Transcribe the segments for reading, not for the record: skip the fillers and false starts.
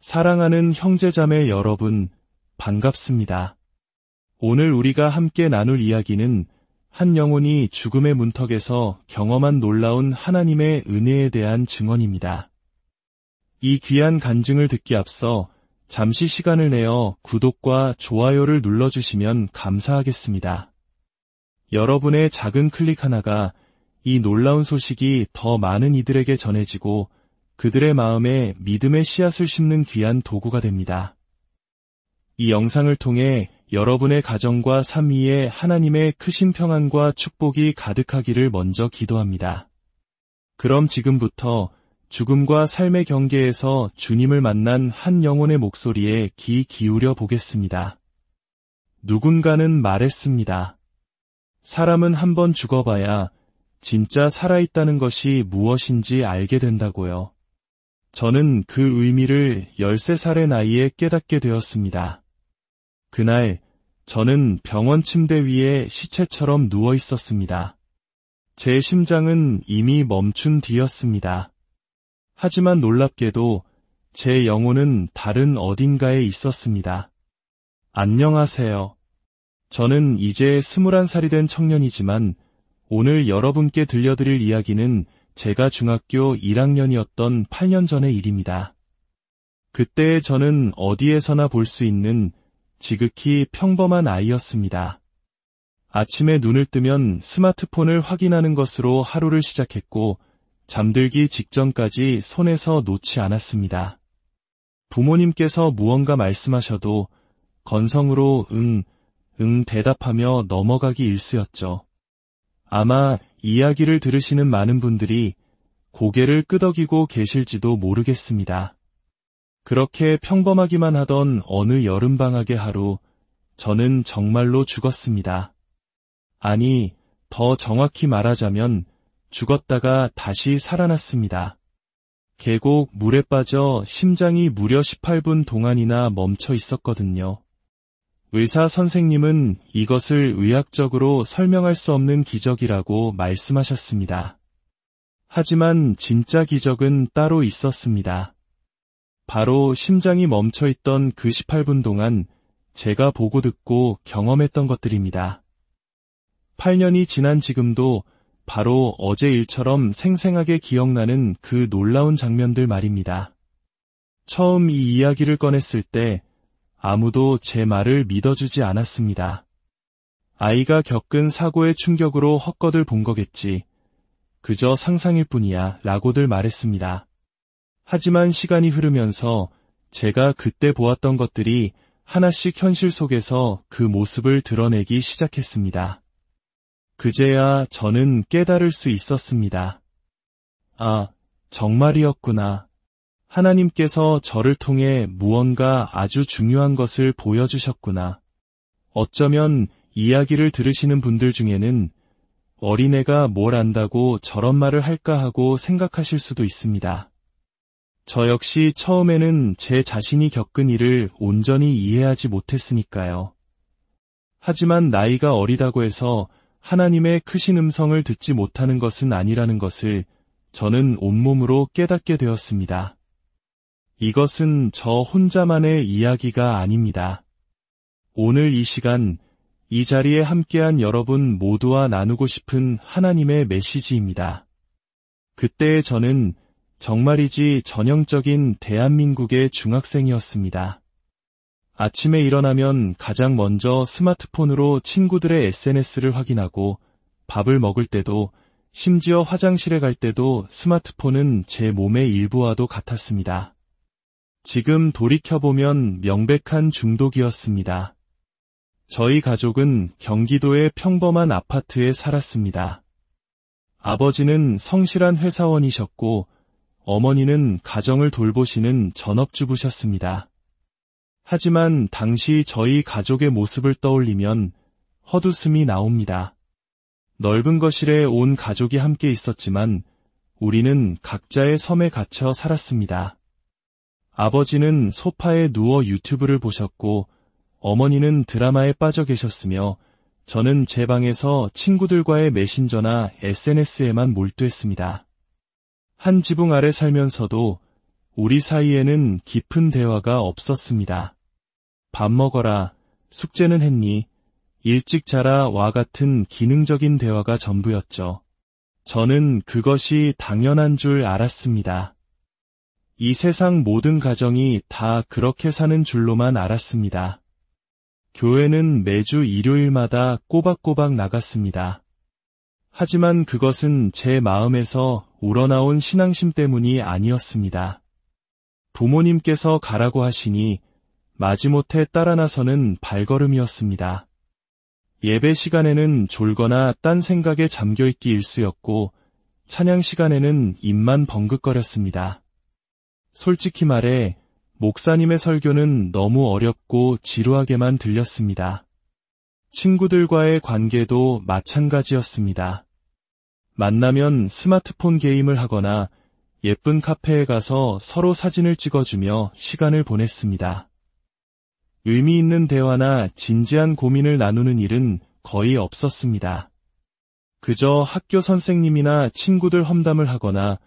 사랑하는 형제자매 여러분, 반갑습니다. 오늘 우리가 함께 나눌 이야기는 한 영혼이 죽음의 문턱에서 경험한 놀라운 하나님의 은혜에 대한 증언입니다. 이 귀한 간증을 듣기 앞서 잠시 시간을 내어 구독과 좋아요를 눌러주시면 감사하겠습니다. 여러분의 작은 클릭 하나가 이 놀라운 소식이 더 많은 이들에게 전해지고 그들의 마음에 믿음의 씨앗을 심는 귀한 도구가 됩니다. 이 영상을 통해 여러분의 가정과 삶 위에 하나님의 크신 평안과 축복이 가득하기를 먼저 기도합니다. 그럼 지금부터 죽음과 삶의 경계에서 주님을 만난 한 영혼의 목소리에 귀 기울여 보겠습니다. 누군가는 말했습니다. 사람은 한번 죽어봐야 진짜 살아있다는 것이 무엇인지 알게 된다고요. 저는 그 의미를 13살의 나이에 깨닫게 되었습니다. 그날 저는 병원 침대 위에 시체처럼 누워 있었습니다. 제 심장은 이미 멈춘 뒤였습니다. 하지만 놀랍게도 제 영혼은 다른 어딘가에 있었습니다. 안녕하세요. 저는 이제 21살이 된 청년이지만 오늘 여러분께 들려드릴 이야기는 제가 중학교 1학년이었던 8년 전의 일입니다. 그때의 저는 어디에서나 볼 수 있는 지극히 평범한 아이였습니다. 아침에 눈을 뜨면 스마트폰을 확인하는 것으로 하루를 시작했고 잠들기 직전까지 손에서 놓지 않았습니다. 부모님께서 무언가 말씀하셔도 건성으로 응 대답하며 넘어가기 일쑤였죠. 아마 이야기를 들으시는 많은 분들이 고개를 끄덕이고 계실지도 모르겠습니다. 그렇게 평범하기만 하던 어느 여름방학의 하루, 저는 정말로 죽었습니다. 아니, 더 정확히 말하자면 죽었다가 다시 살아났습니다. 계곡 물에 빠져 심장이 무려 18분 동안이나 멈춰 있었거든요. 의사 선생님은 이것을 의학적으로 설명할 수 없는 기적이라고 말씀하셨습니다. 하지만 진짜 기적은 따로 있었습니다. 바로 심장이 멈춰있던 그 18분 동안 제가 보고 듣고 경험했던 것들입니다. 8년이 지난 지금도 바로 어제 일처럼 생생하게 기억나는 그 놀라운 장면들 말입니다. 처음 이 이야기를 꺼냈을 때 아무도 제 말을 믿어주지 않았습니다. 아이가 겪은 사고의 충격으로 헛것을 본 거겠지. 그저 상상일 뿐이야 라고들 말했습니다. 하지만 시간이 흐르면서 제가 그때 보았던 것들이 하나씩 현실 속에서 그 모습을 드러내기 시작했습니다. 그제야 저는 깨달을 수 있었습니다. 아, 정말이었구나. 하나님께서 저를 통해 무언가 아주 중요한 것을 보여주셨구나. 어쩌면 이야기를 들으시는 분들 중에는 어린애가 뭘 안다고 저런 말을 할까 하고 생각하실 수도 있습니다. 저 역시 처음에는 제 자신이 겪은 일을 온전히 이해하지 못했으니까요. 하지만 나이가 어리다고 해서 하나님의 크신 음성을 듣지 못하는 것은 아니라는 것을 저는 온몸으로 깨닫게 되었습니다. 이것은 저 혼자만의 이야기가 아닙니다. 오늘 이 시간, 이 자리에 함께한 여러분 모두와 나누고 싶은 하나님의 메시지입니다. 그때의 저는 정말이지 전형적인 대한민국의 중학생이었습니다. 아침에 일어나면 가장 먼저 스마트폰으로 친구들의 SNS를 확인하고 밥을 먹을 때도 심지어 화장실에 갈 때도 스마트폰은 제 몸의 일부와도 같았습니다. 지금 돌이켜보면 명백한 중독이었습니다. 저희 가족은 경기도의 평범한 아파트에 살았습니다. 아버지는 성실한 회사원이셨고 어머니는 가정을 돌보시는 전업주부셨습니다. 하지만 당시 저희 가족의 모습을 떠올리면 헛웃음이 나옵니다. 넓은 거실에 온 가족이 함께 있었지만 우리는 각자의 섬에 갇혀 살았습니다. 아버지는 소파에 누워 유튜브를 보셨고 어머니는 드라마에 빠져 계셨으며 저는 제 방에서 친구들과의 메신저나 SNS에만 몰두했습니다. 한 지붕 아래 살면서도 우리 사이에는 깊은 대화가 없었습니다. 밥 먹어라, 숙제는 했니, 일찍 자라와 같은 기능적인 대화가 전부였죠. 저는 그것이 당연한 줄 알았습니다. 이 세상 모든 가정이 다 그렇게 사는 줄로만 알았습니다. 교회는 매주 일요일마다 꼬박꼬박 나갔습니다. 하지만 그것은 제 마음에서 우러나온 신앙심 때문이 아니었습니다. 부모님께서 가라고 하시니 마지못해 따라 나서는 발걸음이었습니다. 예배 시간에는 졸거나 딴 생각에 잠겨있기 일쑤였고 찬양 시간에는 입만 벙긋거렸습니다. 솔직히 말해 목사님의 설교는 너무 어렵고 지루하게만 들렸습니다. 친구들과의 관계도 마찬가지였습니다. 만나면 스마트폰 게임을 하거나 예쁜 카페에 가서 서로 사진을 찍어주며 시간을 보냈습니다. 의미 있는 대화나 진지한 고민을 나누는 일은 거의 없었습니다. 그저 학교 선생님이나 친구들 험담을 하거나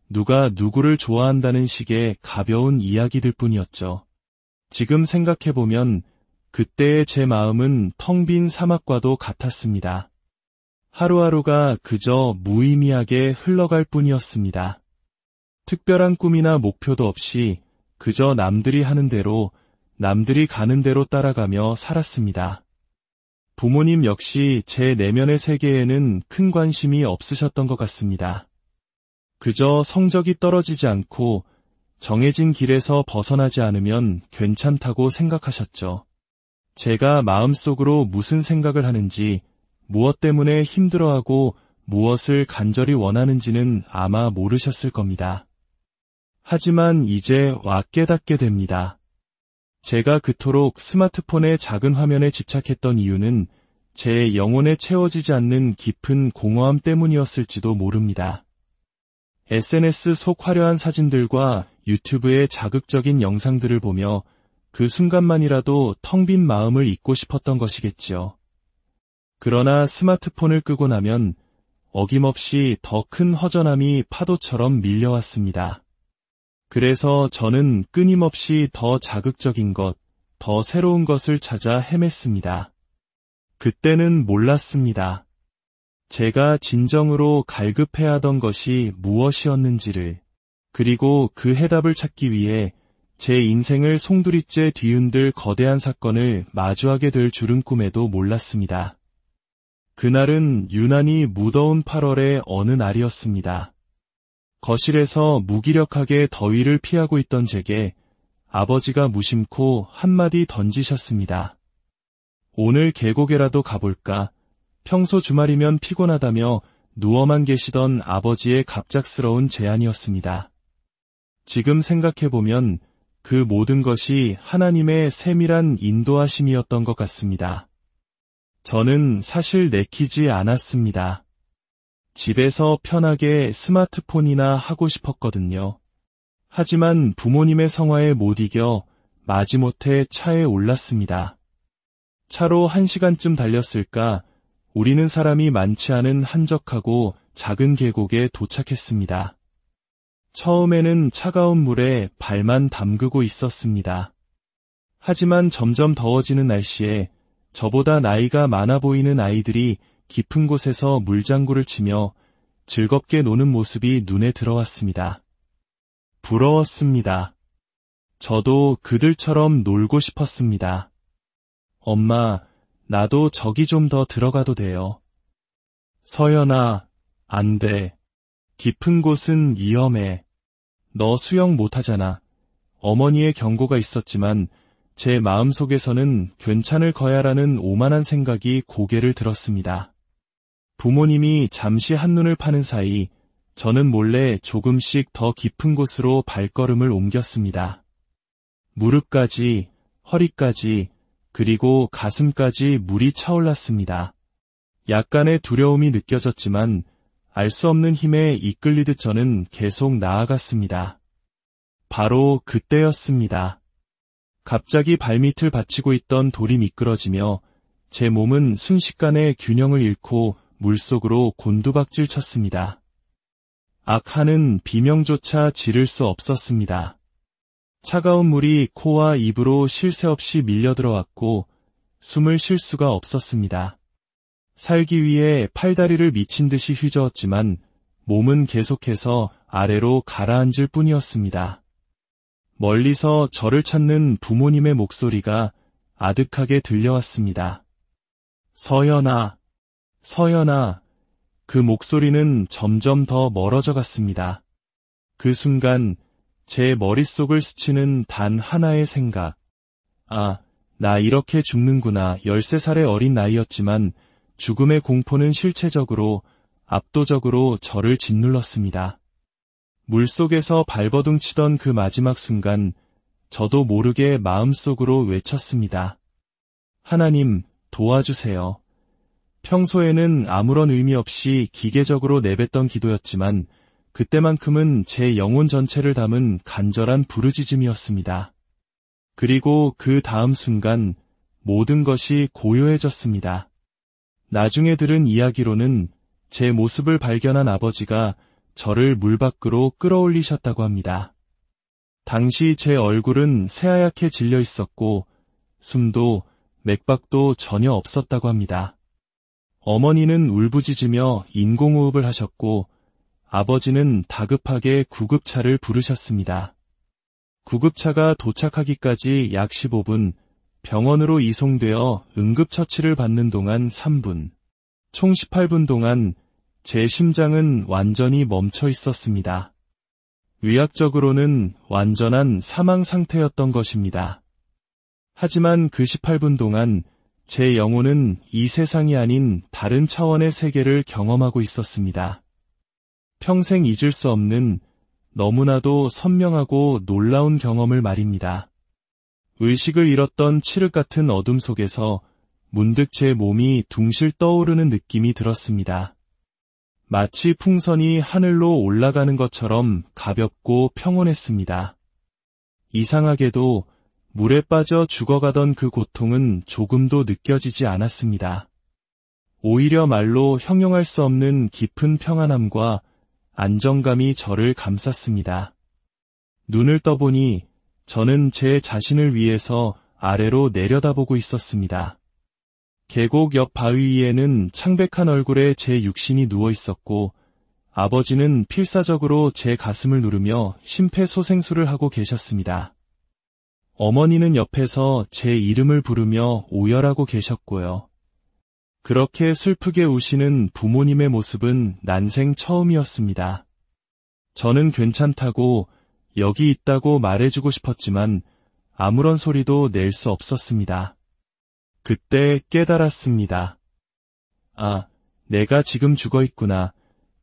누가 누구를 좋아한다는 식의 가벼운 이야기들 뿐이었죠. 지금 생각해보면 그때의 제 마음은 텅 빈 사막과도 같았습니다. 하루하루가 그저 무의미하게 흘러갈 뿐이었습니다. 특별한 꿈이나 목표도 없이 그저 남들이 하는 대로 남들이 가는 대로 따라가며 살았습니다. 부모님 역시 제 내면의 세계에는 큰 관심이 없으셨던 것 같습니다. 그저 성적이 떨어지지 않고 정해진 길에서 벗어나지 않으면 괜찮다고 생각하셨죠. 제가 마음속으로 무슨 생각을 하는지, 무엇 때문에 힘들어하고 무엇을 간절히 원하는지는 아마 모르셨을 겁니다. 하지만 이제 와 깨닫게 됩니다. 제가 그토록 스마트폰의 작은 화면에 집착했던 이유는 제 영혼에 채워지지 않는 깊은 공허함 때문이었을지도 모릅니다. SNS 속 화려한 사진들과 유튜브의 자극적인 영상들을 보며 그 순간만이라도 텅 빈 마음을 잊고 싶었던 것이겠지요. 그러나 스마트폰을 끄고 나면 어김없이 더 큰 허전함이 파도처럼 밀려왔습니다. 그래서 저는 끊임없이 더 자극적인 것, 더 새로운 것을 찾아 헤맸습니다. 그때는 몰랐습니다. 제가 진정으로 갈급해야 하던 것이 무엇이었는지를, 그리고 그 해답을 찾기 위해 제 인생을 송두리째 뒤흔들 거대한 사건을 마주하게 될 줄은 꿈에도 몰랐습니다. 그날은 유난히 무더운 8월의 어느 날이었습니다. 거실에서 무기력하게 더위를 피하고 있던 제게 아버지가 무심코 한마디 던지셨습니다. 오늘 계곡에라도 가볼까? 평소 주말이면 피곤하다며 누워만 계시던 아버지의 갑작스러운 제안이었습니다. 지금 생각해보면 그 모든 것이 하나님의 세밀한 인도하심이었던 것 같습니다. 저는 사실 내키지 않았습니다. 집에서 편하게 스마트폰이나 하고 싶었거든요. 하지만 부모님의 성화에 못 이겨 마지못해 차에 올랐습니다. 차로 1시간쯤 달렸을까 우리는 사람이 많지 않은 한적하고 작은 계곡에 도착했습니다. 처음에는 차가운 물에 발만 담그고 있었습니다. 하지만 점점 더워지는 날씨에 저보다 나이가 많아 보이는 아이들이 깊은 곳에서 물장구를 치며 즐겁게 노는 모습이 눈에 들어왔습니다. 부러웠습니다. 저도 그들처럼 놀고 싶었습니다. 엄마, 나도 저기 좀 더 들어가도 돼요. 서연아, 안 돼. 깊은 곳은 위험해. 너 수영 못하잖아. 어머니의 경고가 있었지만 제 마음속에서는 괜찮을 거야라는 오만한 생각이 고개를 들었습니다. 부모님이 잠시 한눈을 파는 사이 저는 몰래 조금씩 더 깊은 곳으로 발걸음을 옮겼습니다. 무릎까지, 허리까지, 그리고 가슴까지 물이 차올랐습니다. 약간의 두려움이 느껴졌지만 알 수 없는 힘에 이끌리듯 저는 계속 나아갔습니다. 바로 그때였습니다. 갑자기 발밑을 받치고 있던 돌이 미끄러지며 제 몸은 순식간에 균형을 잃고 물속으로 곤두박질 쳤습니다. 악한은 비명조차 지를 수 없었습니다. 차가운 물이 코와 입으로 쉴 새 없이 밀려 들어왔고 숨을 쉴 수가 없었습니다. 살기 위해 팔다리를 미친 듯이 휘저었지만 몸은 계속해서 아래로 가라앉을 뿐이었습니다. 멀리서 저를 찾는 부모님의 목소리가 아득하게 들려왔습니다. 서연아, 서연아. 그 목소리는 점점 더 멀어져 갔습니다. 그 순간 제 머릿속을 스치는 단 하나의 생각. 아, 나 이렇게 죽는구나. 13살의 어린 나이였지만 죽음의 공포는 실체적으로, 압도적으로 저를 짓눌렀습니다. 물속에서 발버둥 치던 그 마지막 순간 저도 모르게 마음속으로 외쳤습니다. 하나님, 도와주세요. 평소에는 아무런 의미 없이 기계적으로 내뱉던 기도였지만 그때만큼은 제 영혼 전체를 담은 간절한 부르짖음이었습니다. 그리고 그 다음 순간 모든 것이 고요해졌습니다. 나중에 들은 이야기로는 제 모습을 발견한 아버지가 저를 물 밖으로 끌어올리셨다고 합니다. 당시 제 얼굴은 새하얗게 질려 있었고 숨도 맥박도 전혀 없었다고 합니다. 어머니는 울부짖으며 인공호흡을 하셨고 아버지는 다급하게 구급차를 부르셨습니다. 구급차가 도착하기까지 약 15분, 병원으로 이송되어 응급처치를 받는 동안 3분, 총 18분 동안 제 심장은 완전히 멈춰 있었습니다. 의학적으로는 완전한 사망 상태였던 것입니다. 하지만 그 18분 동안 제 영혼은 이 세상이 아닌 다른 차원의 세계를 경험하고 있었습니다. 평생 잊을 수 없는 너무나도 선명하고 놀라운 경험을 말입니다. 의식을 잃었던 칠흑 같은 어둠 속에서 문득 제 몸이 둥실 떠오르는 느낌이 들었습니다. 마치 풍선이 하늘로 올라가는 것처럼 가볍고 평온했습니다. 이상하게도 물에 빠져 죽어가던 그 고통은 조금도 느껴지지 않았습니다. 오히려 말로 형용할 수 없는 깊은 평안함과 안정감이 저를 감쌌습니다. 눈을 떠보니 저는 제 자신을 위해서 아래로 내려다보고 있었습니다. 계곡 옆 바위 위에는 창백한 얼굴의 제 육신이 누워 있었고 아버지는 필사적으로 제 가슴을 누르며 심폐소생술을 하고 계셨습니다. 어머니는 옆에서 제 이름을 부르며 오열하고 계셨고요. 그렇게 슬프게 우시는 부모님의 모습은 난생 처음이었습니다. 저는 괜찮다고 여기 있다고 말해주고 싶었지만 아무런 소리도 낼 수 없었습니다. 그때 깨달았습니다. 아, 내가 지금 죽어 있구나.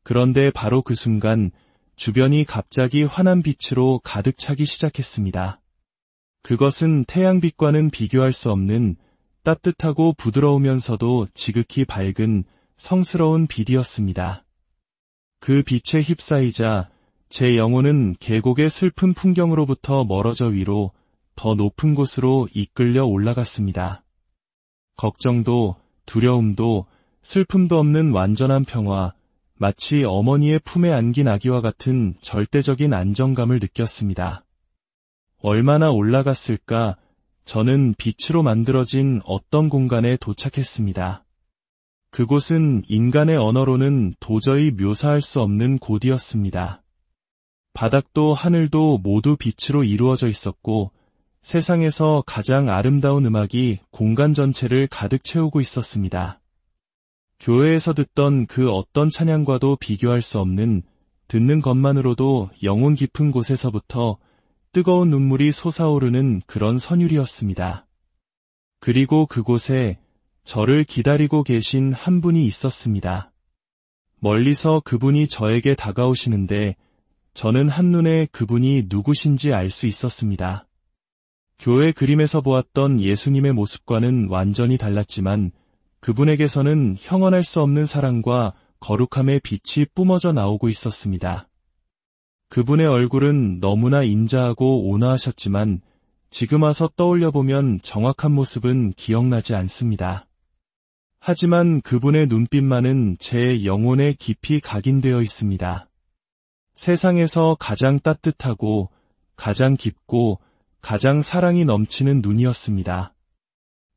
그런데 바로 그 순간 주변이 갑자기 환한 빛으로 가득 차기 시작했습니다. 그것은 태양빛과는 비교할 수 없는 따뜻하고 부드러우면서도 지극히 밝은 성스러운 빛이었습니다. 그 빛에 휩싸이자 제 영혼은 계곡의 슬픈 풍경으로부터 멀어져 위로 더 높은 곳으로 이끌려 올라갔습니다. 걱정도 두려움도 슬픔도 없는 완전한 평화, 마치 어머니의 품에 안긴 아기와 같은 절대적인 안정감을 느꼈습니다. 얼마나 올라갔을까? 저는 빛으로 만들어진 어떤 공간에 도착했습니다. 그곳은 인간의 언어로는 도저히 묘사할 수 없는 곳이었습니다. 바닥도 하늘도 모두 빛으로 이루어져 있었고 세상에서 가장 아름다운 음악이 공간 전체를 가득 채우고 있었습니다. 교회에서 듣던 그 어떤 찬양과도 비교할 수 없는, 듣는 것만으로도 영혼 깊은 곳에서부터 뜨거운 눈물이 솟아오르는 그런 선율이었습니다. 그리고 그곳에 저를 기다리고 계신 한 분이 있었습니다. 멀리서 그분이 저에게 다가오시는데 저는 한눈에 그분이 누구신지 알 수 있었습니다. 교회 그림에서 보았던 예수님의 모습과는 완전히 달랐지만 그분에게서는 형언할 수 없는 사랑과 거룩함의 빛이 뿜어져 나오고 있었습니다. 그분의 얼굴은 너무나 인자하고 온화하셨지만 지금 와서 떠올려보면 정확한 모습은 기억나지 않습니다. 하지만 그분의 눈빛만은 제 영혼에 깊이 각인되어 있습니다. 세상에서 가장 따뜻하고 가장 깊고 가장 사랑이 넘치는 눈이었습니다.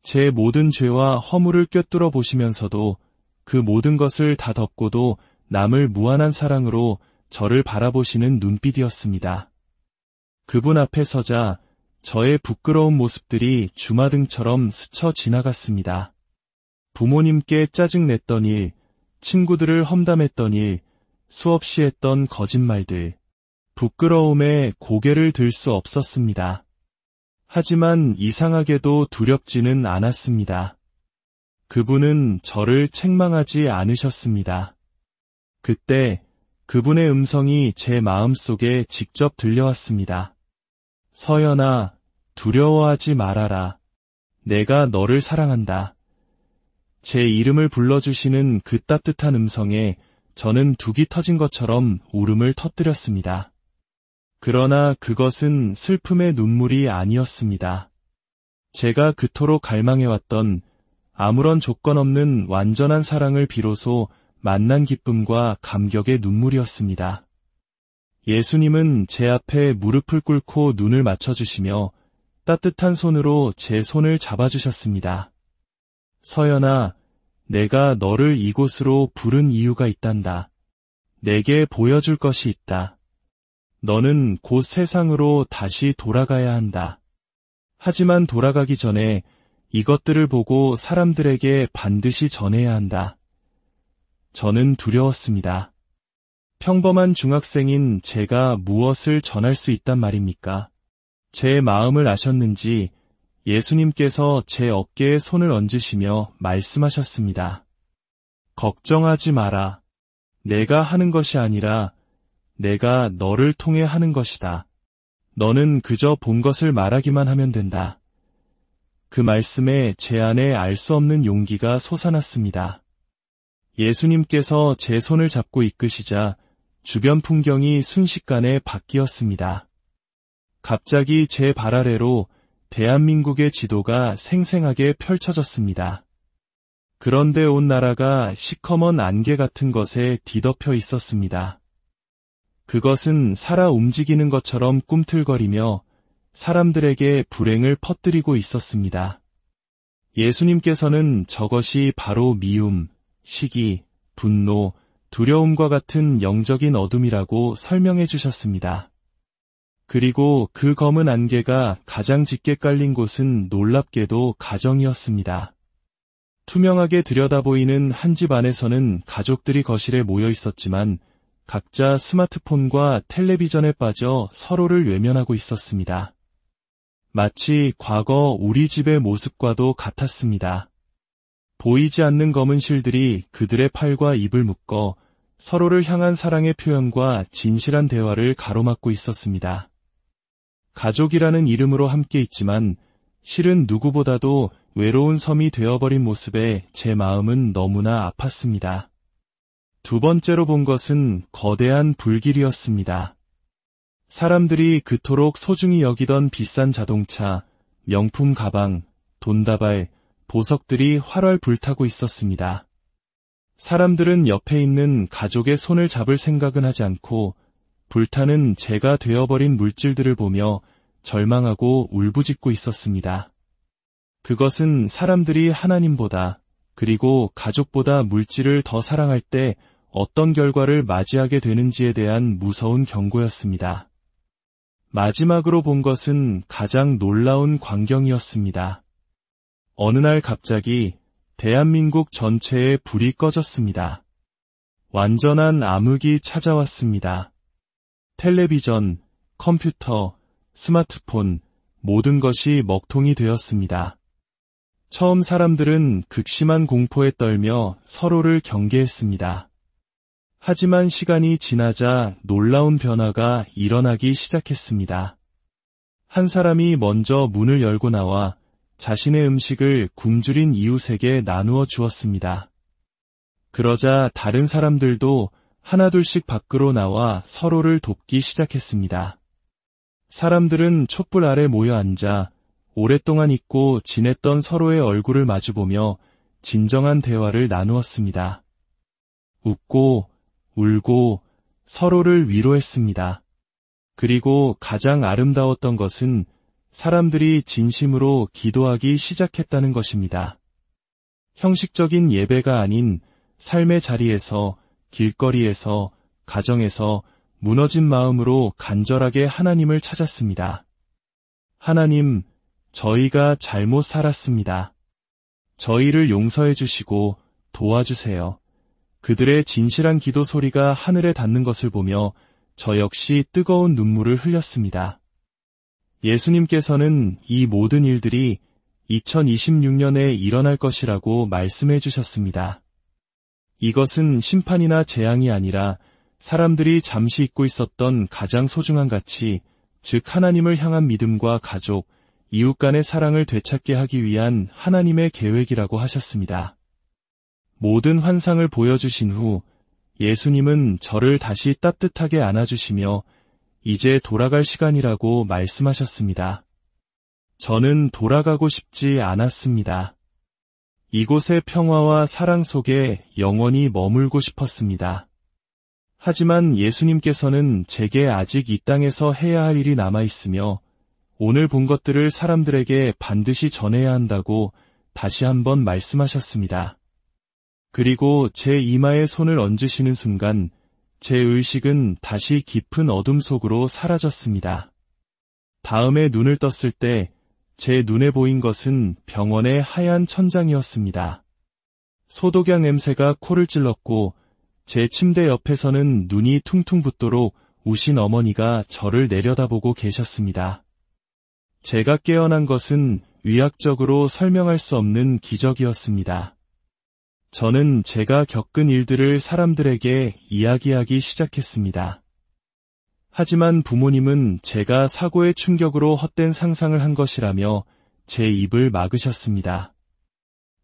제 모든 죄와 허물을 꿰뚫어 보시면서도 그 모든 것을 다 덮고도 남을 무한한 사랑으로 저를 바라보시는 눈빛이었습니다. 그분 앞에 서자 저의 부끄러운 모습들이 주마등처럼 스쳐 지나갔습니다. 부모님께 짜증냈던 일, 친구들을 험담했던 일, 수없이 했던 거짓말들, 부끄러움에 고개를 들 수 없었습니다. 하지만 이상하게도 두렵지는 않았습니다. 그분은 저를 책망하지 않으셨습니다. 그때 그분의 음성이 제 마음속에 직접 들려왔습니다. 서연아, 두려워하지 말아라. 내가 너를 사랑한다. 제 이름을 불러주시는 그 따뜻한 음성에 저는 둑이 터진 것처럼 울음을 터뜨렸습니다. 그러나 그것은 슬픔의 눈물이 아니었습니다. 제가 그토록 갈망해왔던 아무런 조건 없는 완전한 사랑을 비로소 만난 기쁨과 감격의 눈물이었습니다. 예수님은 제 앞에 무릎을 꿇고 눈을 맞춰주시며 따뜻한 손으로 제 손을 잡아주셨습니다. 서연아, 내가 너를 이곳으로 부른 이유가 있단다. 내게 보여줄 것이 있다. 너는 곧 세상으로 다시 돌아가야 한다. 하지만 돌아가기 전에 이것들을 보고 사람들에게 반드시 전해야 한다. 저는 두려웠습니다. 평범한 중학생인 제가 무엇을 전할 수 있단 말입니까? 제 마음을 아셨는지 예수님께서 제 어깨에 손을 얹으시며 말씀하셨습니다. 걱정하지 마라. 내가 하는 것이 아니라 내가 너를 통해 하는 것이다. 너는 그저 본 것을 말하기만 하면 된다. 그 말씀에 제 안에 알 수 없는 용기가 솟아났습니다. 예수님께서 제 손을 잡고 이끄시자 주변 풍경이 순식간에 바뀌었습니다. 갑자기 제 발 아래로 대한민국의 지도가 생생하게 펼쳐졌습니다. 그런데 온 나라가 시커먼 안개 같은 것에 뒤덮여 있었습니다. 그것은 살아 움직이는 것처럼 꿈틀거리며 사람들에게 불행을 퍼뜨리고 있었습니다. 예수님께서는 저것이 바로 미움, 시기, 분노, 두려움과 같은 영적인 어둠이라고 설명해 주셨습니다. 그리고 그 검은 안개가 가장 짙게 깔린 곳은 놀랍게도 가정이었습니다. 투명하게 들여다보이는 한 집 안에서는 가족들이 거실에 모여 있었지만 각자 스마트폰과 텔레비전에 빠져 서로를 외면하고 있었습니다. 마치 과거 우리 집의 모습과도 같았습니다. 보이지 않는 검은 실들이 그들의 팔과 입을 묶어 서로를 향한 사랑의 표현과 진실한 대화를 가로막고 있었습니다. 가족이라는 이름으로 함께 있지만 실은 누구보다도 외로운 섬이 되어버린 모습에 제 마음은 너무나 아팠습니다. 두 번째로 본 것은 거대한 불길이었습니다. 사람들이 그토록 소중히 여기던 비싼 자동차, 명품 가방, 돈다발, 보석들이 활활 불타고 있었습니다. 사람들은 옆에 있는 가족의 손을 잡을 생각은 하지 않고 불타는 재가 되어버린 물질들을 보며 절망하고 울부짖고 있었습니다. 그것은 사람들이 하나님보다 그리고 가족보다 물질을 더 사랑할 때 어떤 결과를 맞이하게 되는지에 대한 무서운 경고였습니다. 마지막으로 본 것은 가장 놀라운 광경이었습니다. 어느 날 갑자기 대한민국 전체에 불이 꺼졌습니다. 완전한 암흑이 찾아왔습니다. 텔레비전, 컴퓨터, 스마트폰, 모든 것이 먹통이 되었습니다. 처음 사람들은 극심한 공포에 떨며 서로를 경계했습니다. 하지만 시간이 지나자 놀라운 변화가 일어나기 시작했습니다. 한 사람이 먼저 문을 열고 나와 자신의 음식을 굶주린 이웃에게 나누어 주었습니다. 그러자 다른 사람들도 하나둘씩 밖으로 나와 서로를 돕기 시작했습니다. 사람들은 촛불 아래 모여 앉아 오랫동안 잊고 지냈던 서로의 얼굴을 마주보며 진정한 대화를 나누었습니다. 웃고 울고 서로를 위로했습니다. 그리고 가장 아름다웠던 것은 사람들이 진심으로 기도하기 시작했다는 것입니다. 형식적인 예배가 아닌 삶의 자리에서, 길거리에서, 가정에서 무너진 마음으로 간절하게 하나님을 찾았습니다. 하나님, 저희가 잘못 살았습니다. 저희를 용서해 주시고 도와주세요. 그들의 진실한 기도 소리가 하늘에 닿는 것을 보며 저 역시 뜨거운 눈물을 흘렸습니다. 예수님께서는 이 모든 일들이 2026년에 일어날 것이라고 말씀해 주셨습니다. 이것은 심판이나 재앙이 아니라 사람들이 잠시 잊고 있었던 가장 소중한 가치, 즉 하나님을 향한 믿음과 가족, 이웃 간의 사랑을 되찾게 하기 위한 하나님의 계획이라고 하셨습니다. 모든 환상을 보여주신 후 예수님은 저를 다시 따뜻하게 안아주시며 이제 돌아갈 시간이라고 말씀하셨습니다. 저는 돌아가고 싶지 않았습니다. 이곳의 평화와 사랑 속에 영원히 머물고 싶었습니다. 하지만 예수님께서는 제게 아직 이 땅에서 해야 할 일이 남아있으며 오늘 본 것들을 사람들에게 반드시 전해야 한다고 다시 한번 말씀하셨습니다. 그리고 제 이마에 손을 얹으시는 순간 제 의식은 다시 깊은 어둠 속으로 사라졌습니다. 다음에 눈을 떴을 때 제 눈에 보인 것은 병원의 하얀 천장이었습니다. 소독약 냄새가 코를 찔렀고 제 침대 옆에서는 눈이 퉁퉁 붓도록 우신 어머니가 저를 내려다보고 계셨습니다. 제가 깨어난 것은 의학적으로 설명할 수 없는 기적이었습니다. 저는 제가 겪은 일들을 사람들에게 이야기하기 시작했습니다. 하지만 부모님은 제가 사고의 충격으로 헛된 상상을 한 것이라며 제 입을 막으셨습니다.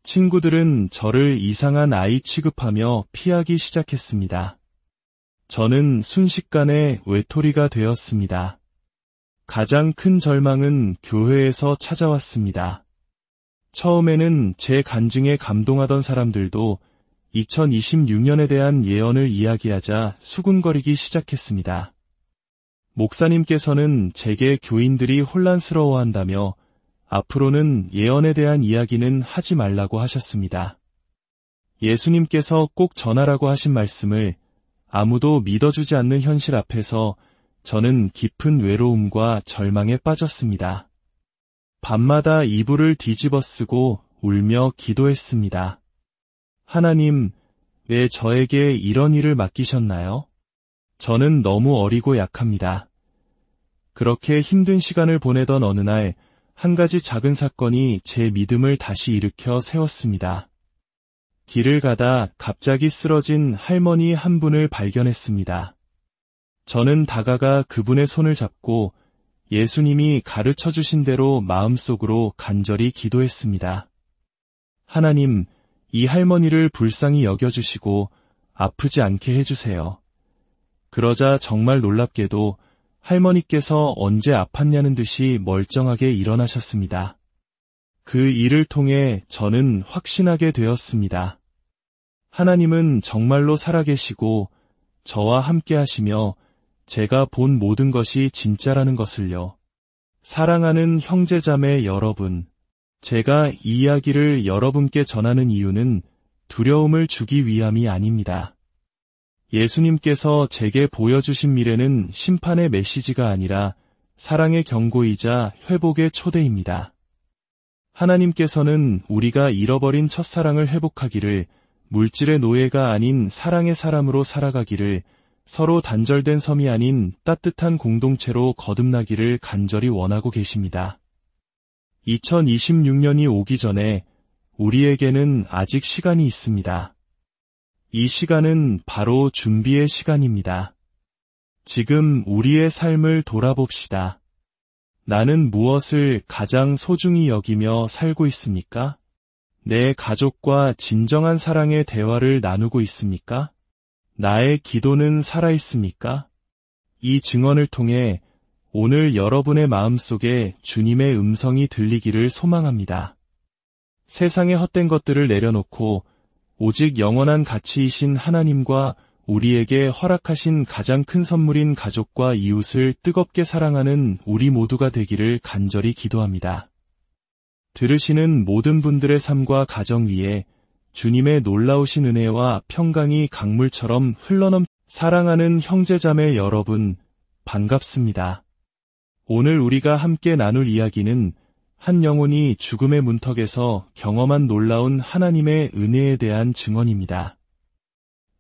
친구들은 저를 이상한 아이 취급하며 피하기 시작했습니다. 저는 순식간에 외톨이가 되었습니다. 가장 큰 절망은 교회에서 찾아왔습니다. 처음에는 제 간증에 감동하던 사람들도 2026년에 대한 예언을 이야기하자 수군거리기 시작했습니다. 목사님께서는 제게 교인들이 혼란스러워한다며 앞으로는 예언에 대한 이야기는 하지 말라고 하셨습니다. 예수님께서 꼭 전하라고 하신 말씀을 아무도 믿어주지 않는 현실 앞에서 저는 깊은 외로움과 절망에 빠졌습니다. 밤마다 이불을 뒤집어 쓰고 울며 기도했습니다. 하나님, 왜 저에게 이런 일을 맡기셨나요? 저는 너무 어리고 약합니다. 그렇게 힘든 시간을 보내던 어느 날, 한 가지 작은 사건이 제 믿음을 다시 일으켜 세웠습니다. 길을 가다 갑자기 쓰러진 할머니 한 분을 발견했습니다. 저는 다가가 그분의 손을 잡고 예수님이 가르쳐 주신 대로 마음속으로 간절히 기도했습니다. 하나님, 이 할머니를 불쌍히 여겨주시고 아프지 않게 해주세요. 그러자 정말 놀랍게도 할머니께서 언제 아팠냐는 듯이 멀쩡하게 일어나셨습니다. 그 일을 통해 저는 확신하게 되었습니다. 하나님은 정말로 살아계시고 저와 함께 하시며 제가 본 모든 것이 진짜라는 것을요. 사랑하는 형제자매 여러분, 제가 이 이야기를 여러분께 전하는 이유는 두려움을 주기 위함이 아닙니다. 예수님께서 제게 보여주신 미래는 심판의 메시지가 아니라 사랑의 경고이자 회복의 초대입니다. 하나님께서는 우리가 잃어버린 첫사랑을 회복하기를, 물질의 노예가 아닌 사랑의 사람으로 살아가기를, 서로 단절된 섬이 아닌 따뜻한 공동체로 거듭나기를 간절히 원하고 계십니다. 2026년이 오기 전에 우리에게는 아직 시간이 있습니다. 이 시간은 바로 준비의 시간입니다. 지금 우리의 삶을 돌아봅시다. 나는 무엇을 가장 소중히 여기며 살고 있습니까? 내 가족과 진정한 사랑의 대화를 나누고 있습니까? 나의 기도는 살아있습니까? 이 증언을 통해 오늘 여러분의 마음속에 주님의 음성이 들리기를 소망합니다. 세상의 헛된 것들을 내려놓고 오직 영원한 가치이신 하나님과 우리에게 허락하신 가장 큰 선물인 가족과 이웃을 뜨겁게 사랑하는 우리 모두가 되기를 간절히 기도합니다. 들으시는 모든 분들의 삶과 가정 위에 주님의 놀라우신 은혜와 평강이 강물처럼 흘러넘 사랑하는 형제자매 여러분, 반갑습니다. 오늘 우리가 함께 나눌 이야기는 한 영혼이 죽음의 문턱에서 경험한 놀라운 하나님의 은혜에 대한 증언입니다.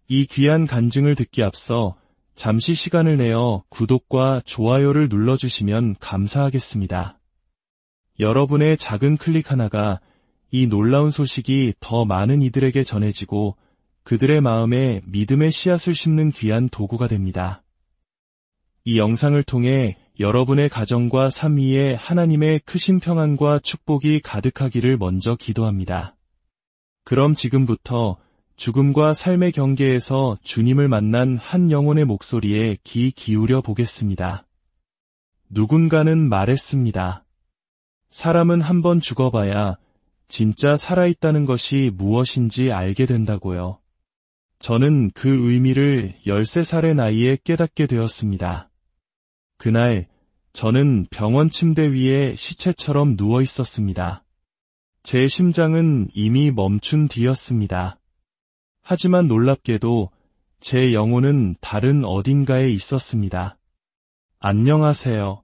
이 귀한 간증을 듣기 앞서 잠시 시간을 내어 구독과 좋아요를 눌러주시면 감사하겠습니다. 여러분의 작은 클릭 하나가 이 놀라운 소식이 더 많은 이들에게 전해지고 그들의 마음에 믿음의 씨앗을 심는 귀한 도구가 됩니다. 이 영상을 통해 여러분의 가정과 삶 위에 하나님의 크신 평안과 축복이 가득하기를 먼저 기도합니다. 그럼 지금부터 죽음과 삶의 경계에서 주님을 만난 한 영혼의 목소리에 귀 기울여 보겠습니다. 누군가는 말했습니다. 사람은 한번 죽어봐야 진짜 살아있다는 것이 무엇인지 알게 된다고요. 저는 그 의미를 13살의 나이에 깨닫게 되었습니다. 그날 저는 병원 침대 위에 시체처럼 누워 있었습니다. 제 심장은 이미 멈춘 뒤였습니다. 하지만 놀랍게도 제 영혼은 다른 어딘가에 있었습니다. 안녕하세요.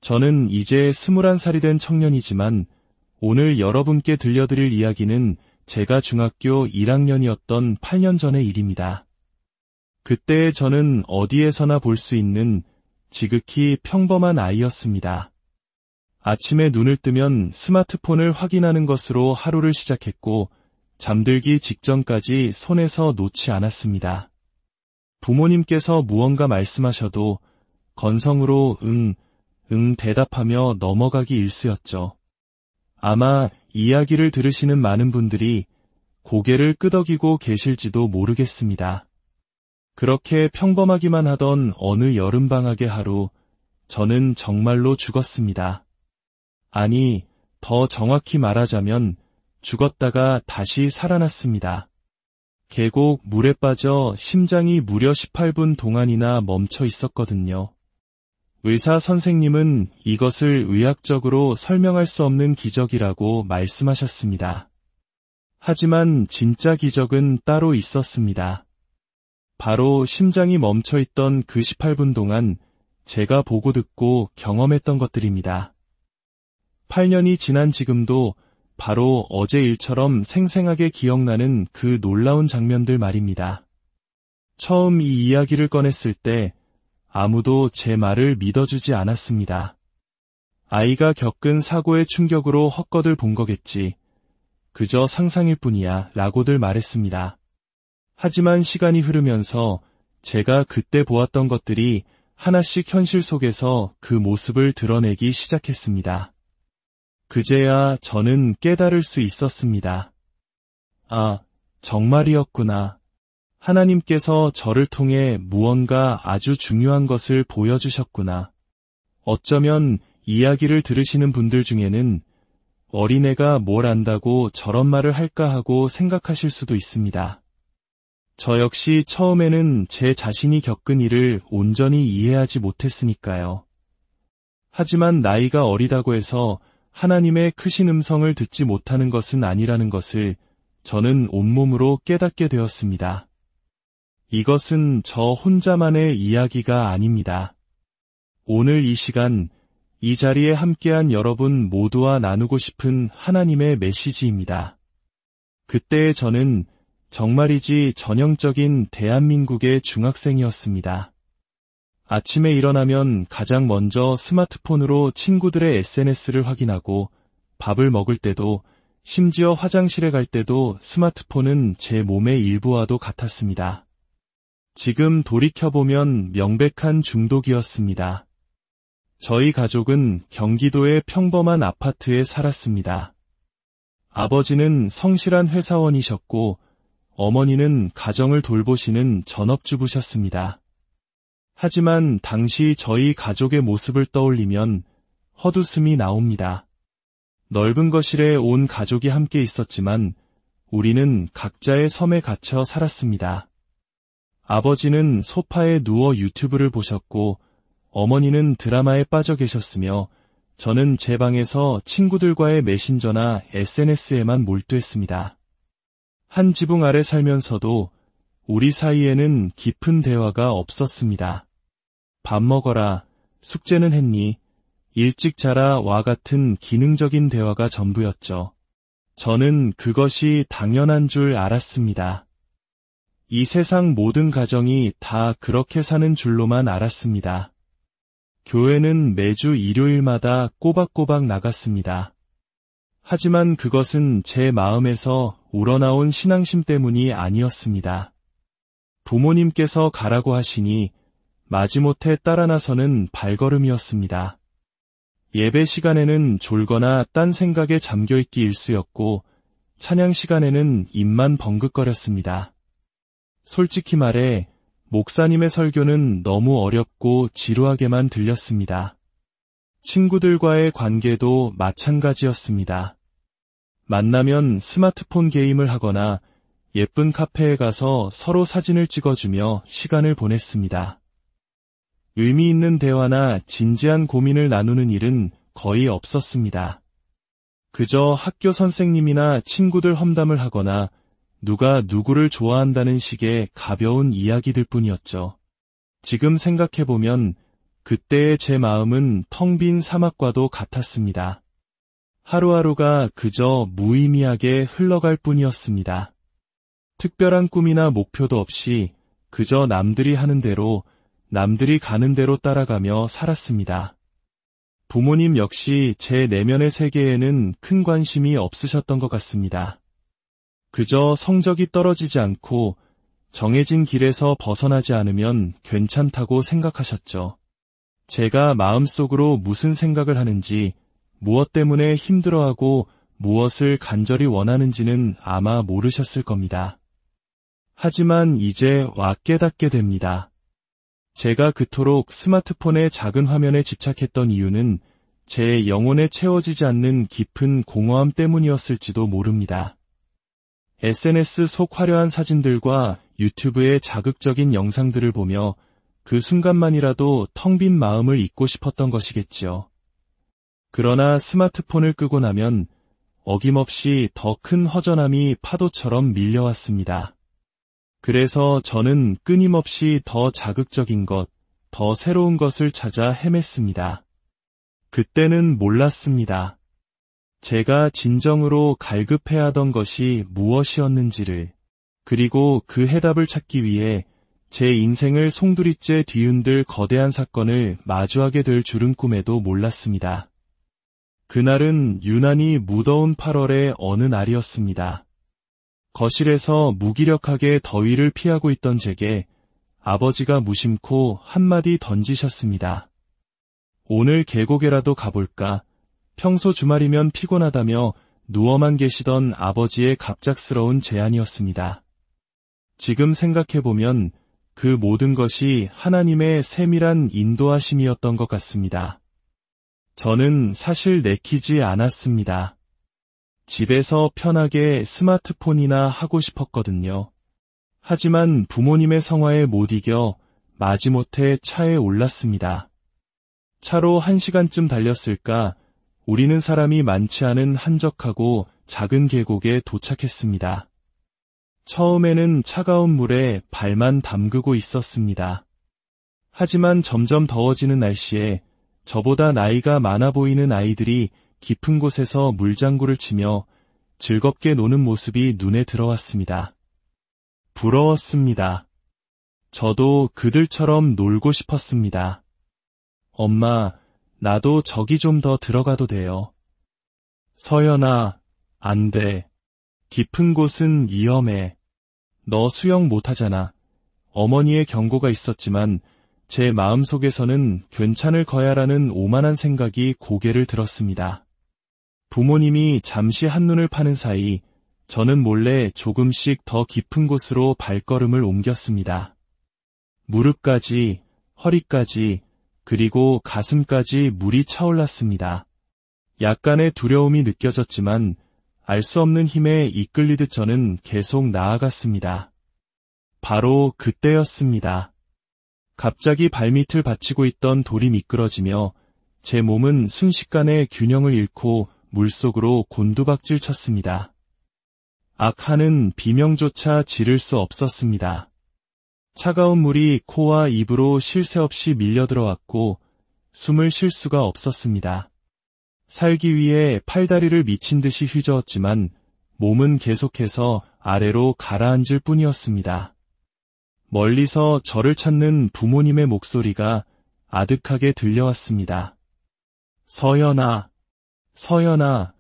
저는 이제 21살이 된 청년이지만 오늘 여러분께 들려드릴 이야기는 제가 중학교 1학년이었던 8년 전의 일입니다. 그때의 저는 어디에서나 볼 수 있는 지극히 평범한 아이였습니다. 아침에 눈을 뜨면 스마트폰을 확인하는 것으로 하루를 시작했고 잠들기 직전까지 손에서 놓지 않았습니다. 부모님께서 무언가 말씀하셔도 건성으로 응 대답하며 넘어가기 일쑤였죠. 아마 이야기를 들으시는 많은 분들이 고개를 끄덕이고 계실지도 모르겠습니다. 그렇게 평범하기만 하던 어느 여름방학의 하루, 저는 정말로 죽었습니다. 아니, 더 정확히 말하자면 죽었다가 다시 살아났습니다. 계곡 물에 빠져 심장이 무려 18분 동안이나 멈춰 있었거든요. 의사 선생님은 이것을 의학적으로 설명할 수 없는 기적이라고 말씀하셨습니다. 하지만 진짜 기적은 따로 있었습니다. 바로 심장이 멈춰 있던 그 18분 동안 제가 보고 듣고 경험했던 것들입니다. 8년이 지난 지금도 바로 어제 일처럼 생생하게 기억나는 그 놀라운 장면들 말입니다. 처음 이 이야기를 꺼냈을 때 아무도 제 말을 믿어주지 않았습니다. 아이가 겪은 사고의 충격으로 헛것을 본 거겠지. 그저 상상일 뿐이야 라고들 말했습니다. 하지만 시간이 흐르면서 제가 그때 보았던 것들이 하나씩 현실 속에서 그 모습을 드러내기 시작했습니다. 그제야 저는 깨달을 수 있었습니다. 아, 정말이었구나. 하나님께서 저를 통해 무언가 아주 중요한 것을 보여주셨구나. 어쩌면 이야기를 들으시는 분들 중에는 어린애가 뭘 안다고 저런 말을 할까 하고 생각하실 수도 있습니다. 저 역시 처음에는 제 자신이 겪은 일을 온전히 이해하지 못했으니까요. 하지만 나이가 어리다고 해서 하나님의 크신 음성을 듣지 못하는 것은 아니라는 것을 저는 온몸으로 깨닫게 되었습니다. 이것은 저 혼자만의 이야기가 아닙니다. 오늘 이 시간, 이 자리에 함께한 여러분 모두와 나누고 싶은 하나님의 메시지입니다. 그때의 저는 정말이지 전형적인 대한민국의 중학생이었습니다. 아침에 일어나면 가장 먼저 스마트폰으로 친구들의 SNS를 확인하고 밥을 먹을 때도 심지어 화장실에 갈 때도 스마트폰은 제 몸의 일부와도 같았습니다. 지금 돌이켜보면 명백한 중독이었습니다. 저희 가족은 경기도의 평범한 아파트에 살았습니다. 아버지는 성실한 회사원이셨고 어머니는 가정을 돌보시는 전업주부셨습니다. 하지만 당시 저희 가족의 모습을 떠올리면 헛웃음이 나옵니다. 넓은 거실에 온 가족이 함께 있었지만 우리는 각자의 섬에 갇혀 살았습니다. 아버지는 소파에 누워 유튜브를 보셨고 어머니는 드라마에 빠져 계셨으며 저는 제 방에서 친구들과의 메신저나 SNS에만 몰두했습니다. 한 지붕 아래 살면서도 우리 사이에는 깊은 대화가 없었습니다. 밥 먹어라, 숙제는 했니, 일찍 자라 와 같은 기능적인 대화가 전부였죠. 저는 그것이 당연한 줄 알았습니다. 이 세상 모든 가정이 다 그렇게 사는 줄로만 알았습니다. 교회는 매주 일요일마다 꼬박꼬박 나갔습니다. 하지만 그것은 제 마음에서 우러나온 신앙심 때문이 아니었습니다. 부모님께서 가라고 하시니 마지못해 따라 나서는 발걸음이었습니다. 예배 시간에는 졸거나 딴 생각에 잠겨있기 일쑤였고 찬양 시간에는 입만 벙긋거렸습니다. 솔직히 말해 목사님의 설교는 너무 어렵고 지루하게만 들렸습니다. 친구들과의 관계도 마찬가지였습니다. 만나면 스마트폰 게임을 하거나 예쁜 카페에 가서 서로 사진을 찍어주며 시간을 보냈습니다. 의미 있는 대화나 진지한 고민을 나누는 일은 거의 없었습니다. 그저 학교 선생님이나 친구들 험담을 하거나 누가 누구를 좋아한다는 식의 가벼운 이야기들 뿐이었죠. 지금 생각해보면 그때의 제 마음은 텅 빈 사막과도 같았습니다. 하루하루가 그저 무의미하게 흘러갈 뿐이었습니다. 특별한 꿈이나 목표도 없이 그저 남들이 하는 대로 남들이 가는 대로 따라가며 살았습니다. 부모님 역시 제 내면의 세계에는 큰 관심이 없으셨던 것 같습니다. 그저 성적이 떨어지지 않고 정해진 길에서 벗어나지 않으면 괜찮다고 생각하셨죠. 제가 마음속으로 무슨 생각을 하는지, 무엇 때문에 힘들어하고 무엇을 간절히 원하는지는 아마 모르셨을 겁니다. 하지만 이제 와 깨닫게 됩니다. 제가 그토록 스마트폰의 작은 화면에 집착했던 이유는 제 영혼에 채워지지 않는 깊은 공허함 때문이었을지도 모릅니다. SNS 속 화려한 사진들과 유튜브의 자극적인 영상들을 보며 그 순간만이라도 텅 빈 마음을 잊고 싶었던 것이겠지요. 그러나 스마트폰을 끄고 나면 어김없이 더 큰 허전함이 파도처럼 밀려왔습니다. 그래서 저는 끊임없이 더 자극적인 것, 더 새로운 것을 찾아 헤맸습니다. 그때는 몰랐습니다. 제가 진정으로 갈급해야 하던 것이 무엇이었는지를, 그리고 그 해답을 찾기 위해 제 인생을 송두리째 뒤흔들 거대한 사건을 마주하게 될 줄은 꿈에도 몰랐습니다. 그날은 유난히 무더운 8월의 어느 날이었습니다. 거실에서 무기력하게 더위를 피하고 있던 제게 아버지가 무심코 한마디 던지셨습니다. 오늘 계곡에라도 가볼까? 평소 주말이면 피곤하다며 누워만 계시던 아버지의 갑작스러운 제안이었습니다. 지금 생각해보면 그 모든 것이 하나님의 세밀한 인도하심이었던 것 같습니다. 저는 사실 내키지 않았습니다. 집에서 편하게 스마트폰이나 하고 싶었거든요. 하지만 부모님의 성화에 못 이겨 마지못해 차에 올랐습니다. 차로 1시간쯤 달렸을까 우리는 사람이 많지 않은 한적하고 작은 계곡에 도착했습니다. 처음에는 차가운 물에 발만 담그고 있었습니다. 하지만 점점 더워지는 날씨에 저보다 나이가 많아 보이는 아이들이 깊은 곳에서 물장구를 치며 즐겁게 노는 모습이 눈에 들어왔습니다. 부러웠습니다. 저도 그들처럼 놀고 싶었습니다. 엄마, 나도 저기 좀 더 들어가도 돼요. 서연아, 안 돼. 깊은 곳은 위험해. 너 수영 못하잖아. 어머니의 경고가 있었지만 제 마음속에서는 괜찮을 거야라는 오만한 생각이 고개를 들었습니다. 부모님이 잠시 한눈을 파는 사이 저는 몰래 조금씩 더 깊은 곳으로 발걸음을 옮겼습니다. 무릎까지, 허리까지, 그리고 가슴까지 물이 차올랐습니다. 약간의 두려움이 느껴졌지만 알 수 없는 힘에 이끌리듯 저는 계속 나아갔습니다. 바로 그때였습니다. 갑자기 발밑을 받치고 있던 돌이 미끄러지며 제 몸은 순식간에 균형을 잃고 물속으로 곤두박질 쳤습니다. 악하는 비명조차 지를 수 없었습니다. 차가운 물이 코와 입으로 쉴 새 없이 밀려 들어왔고 숨을 쉴 수가 없었습니다. 살기 위해 팔다리를 미친 듯이 휘저었지만 몸은 계속해서 아래로 가라앉을 뿐이었습니다. 멀리서 저를 찾는 부모님의 목소리가 아득하게 들려왔습니다. 서연아, 서연아.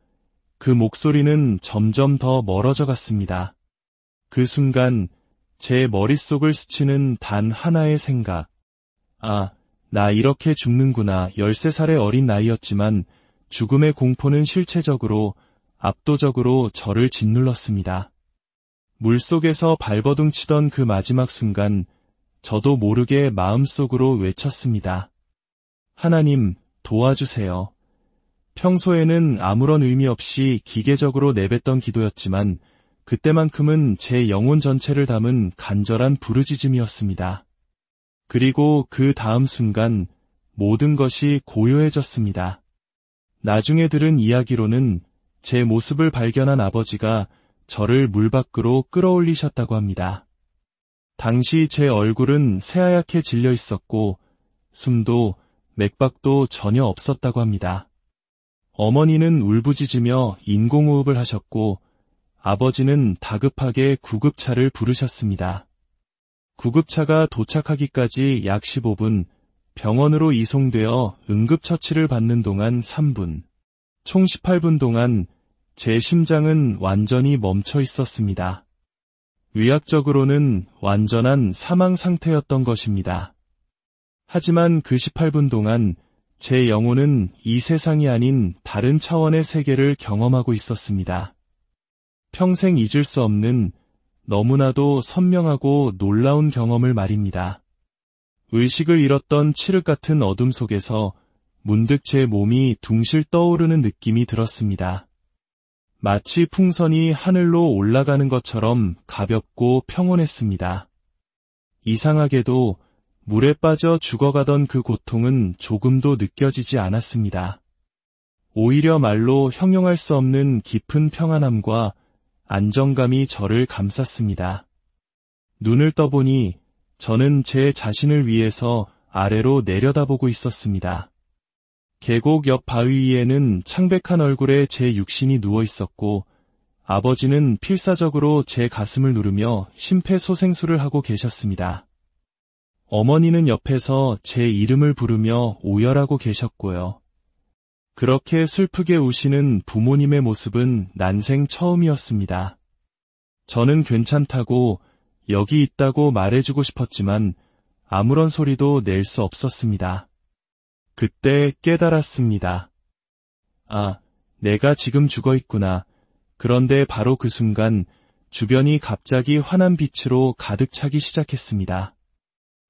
그 목소리는 점점 더 멀어져 갔습니다. 그 순간 제 머릿속을 스치는 단 하나의 생각. 아, 나 이렇게 죽는구나. 13살의 어린 나이였지만 죽음의 공포는 실체적으로, 압도적으로 저를 짓눌렀습니다. 물속에서 발버둥 치던 그 마지막 순간 저도 모르게 마음속으로 외쳤습니다. 하나님, 도와주세요. 평소에는 아무런 의미 없이 기계적으로 내뱉던 기도였지만 그때만큼은 제 영혼 전체를 담은 간절한 부르짖음이었습니다. 그리고 그 다음 순간 모든 것이 고요해졌습니다. 나중에 들은 이야기로는 제 모습을 발견한 아버지가 저를 물 밖으로 끌어올리셨다고 합니다. 당시 제 얼굴은 새하얗게 질려 있었고 숨도 맥박도 전혀 없었다고 합니다. 어머니는 울부짖으며 인공호흡을 하셨고 아버지는 다급하게 구급차를 부르셨습니다. 구급차가 도착하기까지 약 15분, 병원으로 이송되어 응급처치를 받는 동안 3분, 총 18분 동안 제 심장은 완전히 멈춰 있었습니다. 의학적으로는 완전한 사망 상태였던 것입니다. 하지만 그 18분 동안 제 영혼은 이 세상이 아닌 다른 차원의 세계를 경험하고 있었습니다. 평생 잊을 수 없는 너무나도 선명하고 놀라운 경험을 말입니다. 의식을 잃었던 칠흑 같은 어둠 속에서 문득 제 몸이 둥실 떠오르는 느낌이 들었습니다. 마치 풍선이 하늘로 올라가는 것처럼 가볍고 평온했습니다. 이상하게도 물에 빠져 죽어가던 그 고통은 조금도 느껴지지 않았습니다. 오히려 말로 형용할 수 없는 깊은 평안함과 안정감이 저를 감쌌습니다. 눈을 떠보니 저는 제 자신을 위해서 아래로 내려다보고 있었습니다. 계곡 옆 바위 위에는 창백한 얼굴의 제 육신이 누워 있었고 아버지는 필사적으로 제 가슴을 누르며 심폐소생술을 하고 계셨습니다. 어머니는 옆에서 제 이름을 부르며 오열하고 계셨고요. 그렇게 슬프게 우시는 부모님의 모습은 난생 처음이었습니다. 저는 괜찮다고 여기 있다고 말해주고 싶었지만 아무런 소리도 낼 수 없었습니다. 그때 깨달았습니다. 아, 내가 지금 죽어 있구나. 그런데 바로 그 순간 주변이 갑자기 환한 빛으로 가득 차기 시작했습니다.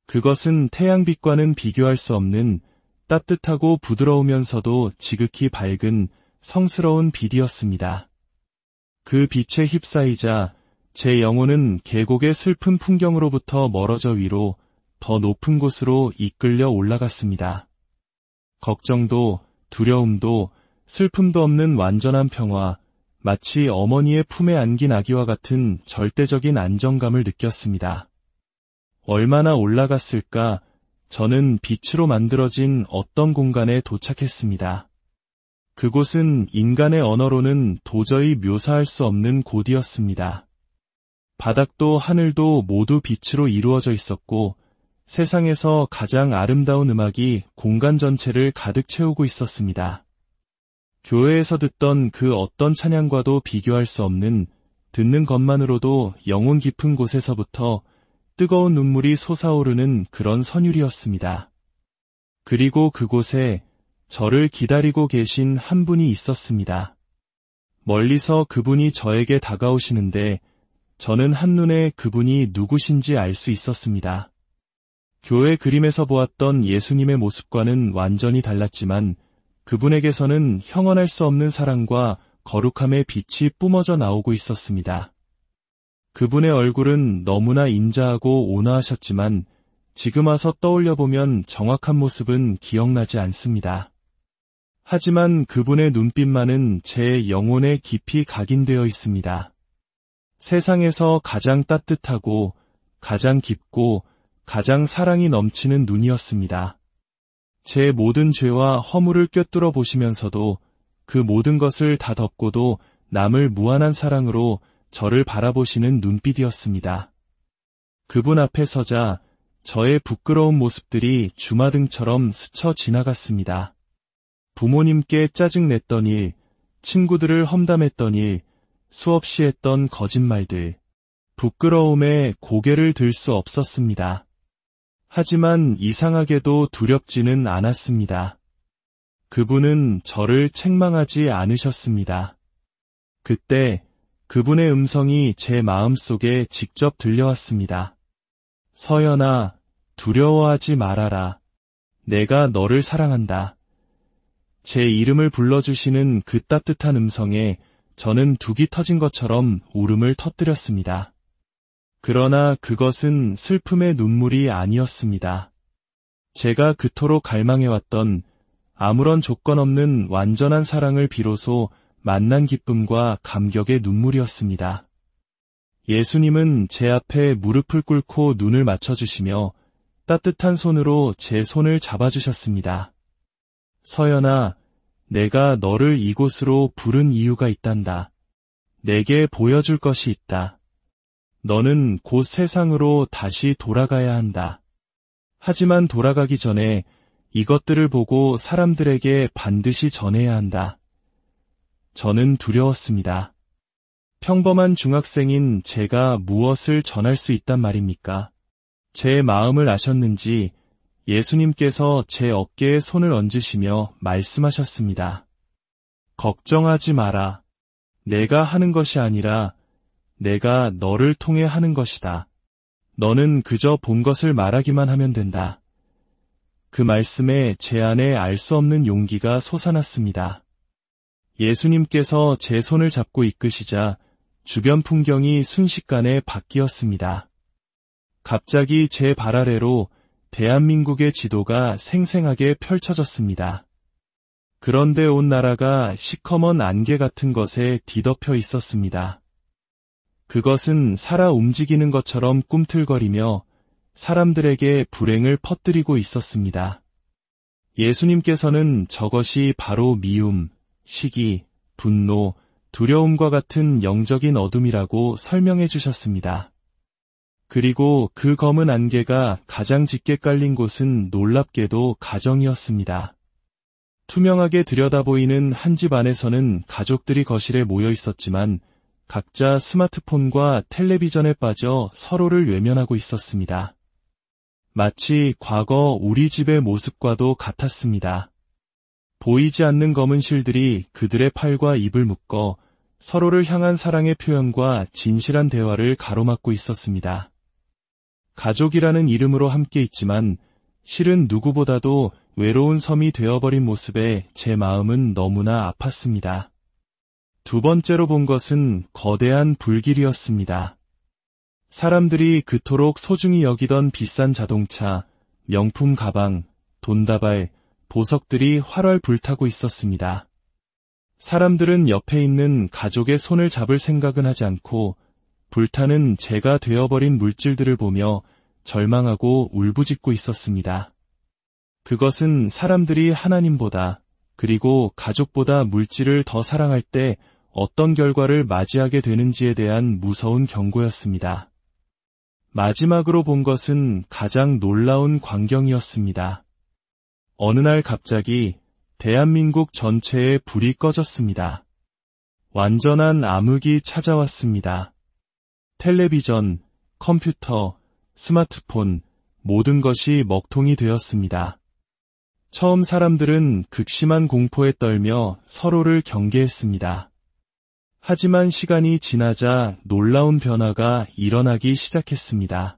그것은 태양빛과는 비교할 수 없는 따뜻하고 부드러우면서도 지극히 밝은 성스러운 빛이었습니다. 그 빛에 휩싸이자 제 영혼은 계곡의 슬픈 풍경으로부터 멀어져 위로 더 높은 곳으로 이끌려 올라갔습니다. 걱정도 두려움도 슬픔도 없는 완전한 평화, 마치 어머니의 품에 안긴 아기와 같은 절대적인 안정감을 느꼈습니다. 얼마나 올라갔을까? 저는 빛으로 만들어진 어떤 공간에 도착했습니다. 그곳은 인간의 언어로는 도저히 묘사할 수 없는 곳이었습니다. 바닥도 하늘도 모두 빛으로 이루어져 있었고 세상에서 가장 아름다운 음악이 공간 전체를 가득 채우고 있었습니다. 교회에서 듣던 그 어떤 찬양과도 비교할 수 없는, 듣는 것만으로도 영혼 깊은 곳에서부터 뜨거운 눈물이 솟아오르는 그런 선율이었습니다. 그리고 그곳에 저를 기다리고 계신 한 분이 있었습니다. 멀리서 그분이 저에게 다가오시는데 저는 한눈에 그분이 누구신지 알 수 있었습니다. 교회 그림에서 보았던 예수님의 모습과는 완전히 달랐지만 그분에게서는 형언할 수 없는 사랑과 거룩함의 빛이 뿜어져 나오고 있었습니다. 그분의 얼굴은 너무나 인자하고 온화하셨지만 지금 와서 떠올려보면 정확한 모습은 기억나지 않습니다. 하지만 그분의 눈빛만은 제 영혼에 깊이 각인되어 있습니다. 세상에서 가장 따뜻하고 가장 깊고 가장 사랑이 넘치는 눈이었습니다. 제 모든 죄와 허물을 꿰뚫어 보시면서도 그 모든 것을 다 덮고도 남을 무한한 사랑으로 저를 바라보시는 눈빛이었습니다. 그분 앞에 서자 저의 부끄러운 모습들이 주마등처럼 스쳐 지나갔습니다. 부모님께 짜증냈던 일, 친구들을 험담했던 일, 수없이 했던 거짓말들, 부끄러움에 고개를 들 수 없었습니다. 하지만 이상하게도 두렵지는 않았습니다. 그분은 저를 책망하지 않으셨습니다. 그때 그분의 음성이 제 마음속에 직접 들려왔습니다. 서연아, 두려워하지 말아라. 내가 너를 사랑한다. 제 이름을 불러주시는 그 따뜻한 음성에 저는 둑이 터진 것처럼 울음을 터뜨렸습니다. 그러나 그것은 슬픔의 눈물이 아니었습니다. 제가 그토록 갈망해왔던 아무런 조건 없는 완전한 사랑을 비로소 만난 기쁨과 감격의 눈물이었습니다. 예수님은 제 앞에 무릎을 꿇고 눈을 맞춰주시며 따뜻한 손으로 제 손을 잡아주셨습니다. 서연아, 내가 너를 이곳으로 부른 이유가 있단다. 내게 보여줄 것이 있다. 너는 곧 세상으로 다시 돌아가야 한다. 하지만 돌아가기 전에 이것들을 보고 사람들에게 반드시 전해야 한다. 저는 두려웠습니다. 평범한 중학생인 제가 무엇을 전할 수 있단 말입니까? 제 마음을 아셨는지 예수님께서 제 어깨에 손을 얹으시며 말씀하셨습니다. 걱정하지 마라. 내가 하는 것이 아니라 내가 너를 통해 하는 것이다. 너는 그저 본 것을 말하기만 하면 된다. 그 말씀에 제 안에 알 수 없는 용기가 솟아났습니다. 예수님께서 제 손을 잡고 이끄시자 주변 풍경이 순식간에 바뀌었습니다. 갑자기 제 발 아래로 대한민국의 지도가 생생하게 펼쳐졌습니다. 그런데 온 나라가 시커먼 안개 같은 것에 뒤덮여 있었습니다. 그것은 살아 움직이는 것처럼 꿈틀거리며 사람들에게 불행을 퍼뜨리고 있었습니다. 예수님께서는 저것이 바로 미움, 시기, 분노, 두려움과 같은 영적인 어둠이라고 설명해 주셨습니다. 그리고 그 검은 안개가 가장 짙게 깔린 곳은 놀랍게도 가정이었습니다. 투명하게 들여다보이는 한 집 안에서는 가족들이 거실에 모여 있었지만 각자 스마트폰과 텔레비전에 빠져 서로를 외면하고 있었습니다. 마치 과거 우리 집의 모습과도 같았습니다. 보이지 않는 검은 실들이 그들의 팔과 입을 묶어 서로를 향한 사랑의 표현과 진실한 대화를 가로막고 있었습니다. 가족이라는 이름으로 함께 있지만 실은 누구보다도 외로운 섬이 되어버린 모습에 제 마음은 너무나 아팠습니다. 두 번째로 본 것은 거대한 불길이었습니다. 사람들이 그토록 소중히 여기던 비싼 자동차, 명품 가방, 돈다발, 보석들이 활활 불타고 있었습니다. 사람들은 옆에 있는 가족의 손을 잡을 생각은 하지 않고 불타는 재가 되어버린 물질들을 보며 절망하고 울부짖고 있었습니다. 그것은 사람들이 하나님보다 그리고 가족보다 물질을 더 사랑할 때 어떤 결과를 맞이하게 되는지에 대한 무서운 경고였습니다. 마지막으로 본 것은 가장 놀라운 광경이었습니다. 어느 날 갑자기 대한민국 전체에 불이 꺼졌습니다. 완전한 암흑이 찾아왔습니다. 텔레비전, 컴퓨터, 스마트폰, 모든 것이 먹통이 되었습니다. 처음 사람들은 극심한 공포에 떨며 서로를 경계했습니다. 하지만 시간이 지나자 놀라운 변화가 일어나기 시작했습니다.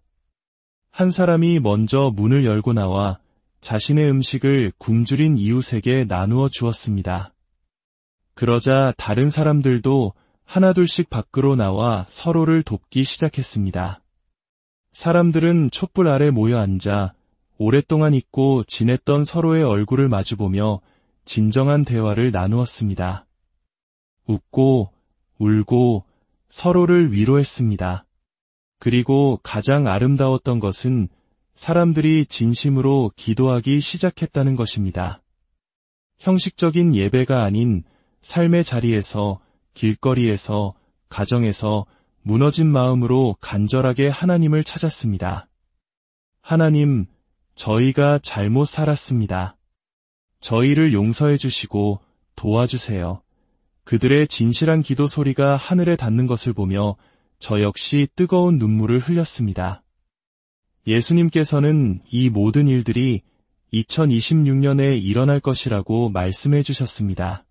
한 사람이 먼저 문을 열고 나와 자신의 음식을 굶주린 이웃에게 나누어 주었습니다. 그러자 다른 사람들도 하나둘씩 밖으로 나와 서로를 돕기 시작했습니다. 사람들은 촛불 아래 모여 앉아 오랫동안 잊고 지냈던 서로의 얼굴을 마주보며 진정한 대화를 나누었습니다. 웃고 울고 서로를 위로했습니다. 그리고 가장 아름다웠던 것은 사람들이 진심으로 기도하기 시작했다는 것입니다. 형식적인 예배가 아닌 삶의 자리에서, 길거리에서, 가정에서 무너진 마음으로 간절하게 하나님을 찾았습니다. 하나님, 저희가 잘못 살았습니다. 저희를 용서해 주시고 도와주세요. 그들의 진실한 기도 소리가 하늘에 닿는 것을 보며 저 역시 뜨거운 눈물을 흘렸습니다. 예수님께서는 이 모든 일들이 2026년에 일어날 것이라고 말씀해 주셨습니다.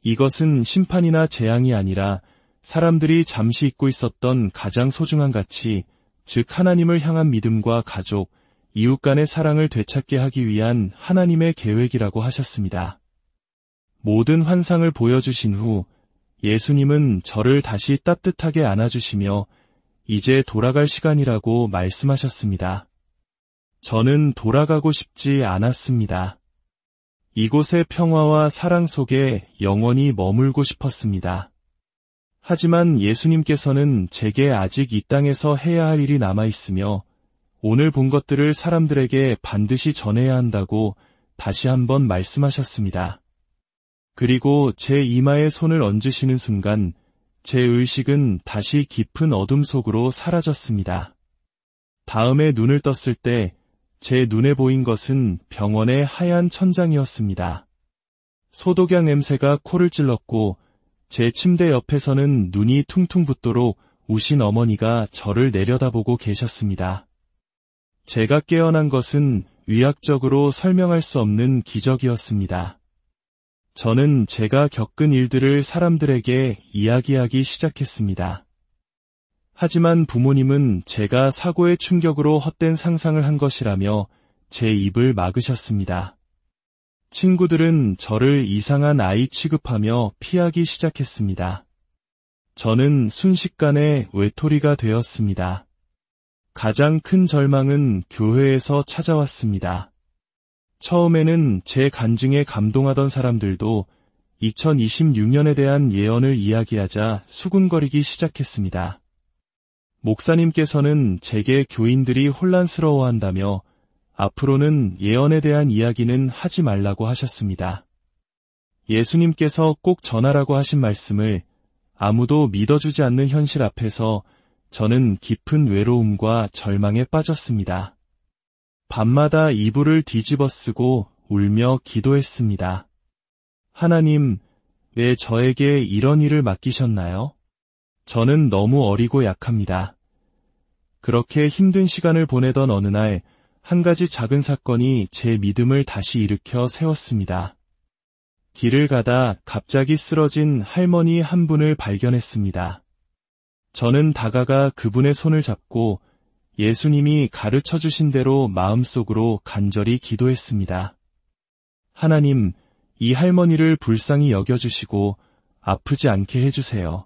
이것은 심판이나 재앙이 아니라 사람들이 잠시 잊고 있었던 가장 소중한 가치, 즉 하나님을 향한 믿음과 가족, 이웃 간의 사랑을 되찾게 하기 위한 하나님의 계획이라고 하셨습니다. 모든 환상을 보여주신 후 예수님은 저를 다시 따뜻하게 안아주시며 이제 돌아갈 시간이라고 말씀하셨습니다. 저는 돌아가고 싶지 않았습니다. 이곳의 평화와 사랑 속에 영원히 머물고 싶었습니다. 하지만 예수님께서는 제게 아직 이 땅에서 해야 할 일이 남아있으며 오늘 본 것들을 사람들에게 반드시 전해야 한다고 다시 한번 말씀하셨습니다. 그리고 제 이마에 손을 얹으시는 순간 제 의식은 다시 깊은 어둠 속으로 사라졌습니다. 다음에 눈을 떴을 때 제 눈에 보인 것은 병원의 하얀 천장이었습니다. 소독약 냄새가 코를 찔렀고 제 침대 옆에서는 눈이 퉁퉁 붓도록 우신 어머니가 저를 내려다보고 계셨습니다. 제가 깨어난 것은 의학적으로 설명할 수 없는 기적이었습니다. 저는 제가 겪은 일들을 사람들에게 이야기하기 시작했습니다. 하지만 부모님은 제가 사고의 충격으로 헛된 상상을 한 것이라며 제 입을 막으셨습니다. 친구들은 저를 이상한 아이 취급하며 피하기 시작했습니다. 저는 순식간에 외톨이가 되었습니다. 가장 큰 절망은 교회에서 찾아왔습니다. 처음에는 제 간증에 감동하던 사람들도 2026년에 대한 예언을 이야기하자 수군거리기 시작했습니다. 목사님께서는 제게 교인들이 혼란스러워한다며 앞으로는 예언에 대한 이야기는 하지 말라고 하셨습니다. 예수님께서 꼭 전하라고 하신 말씀을 아무도 믿어주지 않는 현실 앞에서 저는 깊은 외로움과 절망에 빠졌습니다. 밤마다 이불을 뒤집어 쓰고 울며 기도했습니다. 하나님, 왜 저에게 이런 일을 맡기셨나요? 저는 너무 어리고 약합니다. 그렇게 힘든 시간을 보내던 어느 날, 한 가지 작은 사건이 제 믿음을 다시 일으켜 세웠습니다. 길을 가다 갑자기 쓰러진 할머니 한 분을 발견했습니다. 저는 다가가 그분의 손을 잡고 예수님이 가르쳐 주신 대로 마음속으로 간절히 기도했습니다. 하나님, 이 할머니를 불쌍히 여겨주시고 아프지 않게 해주세요.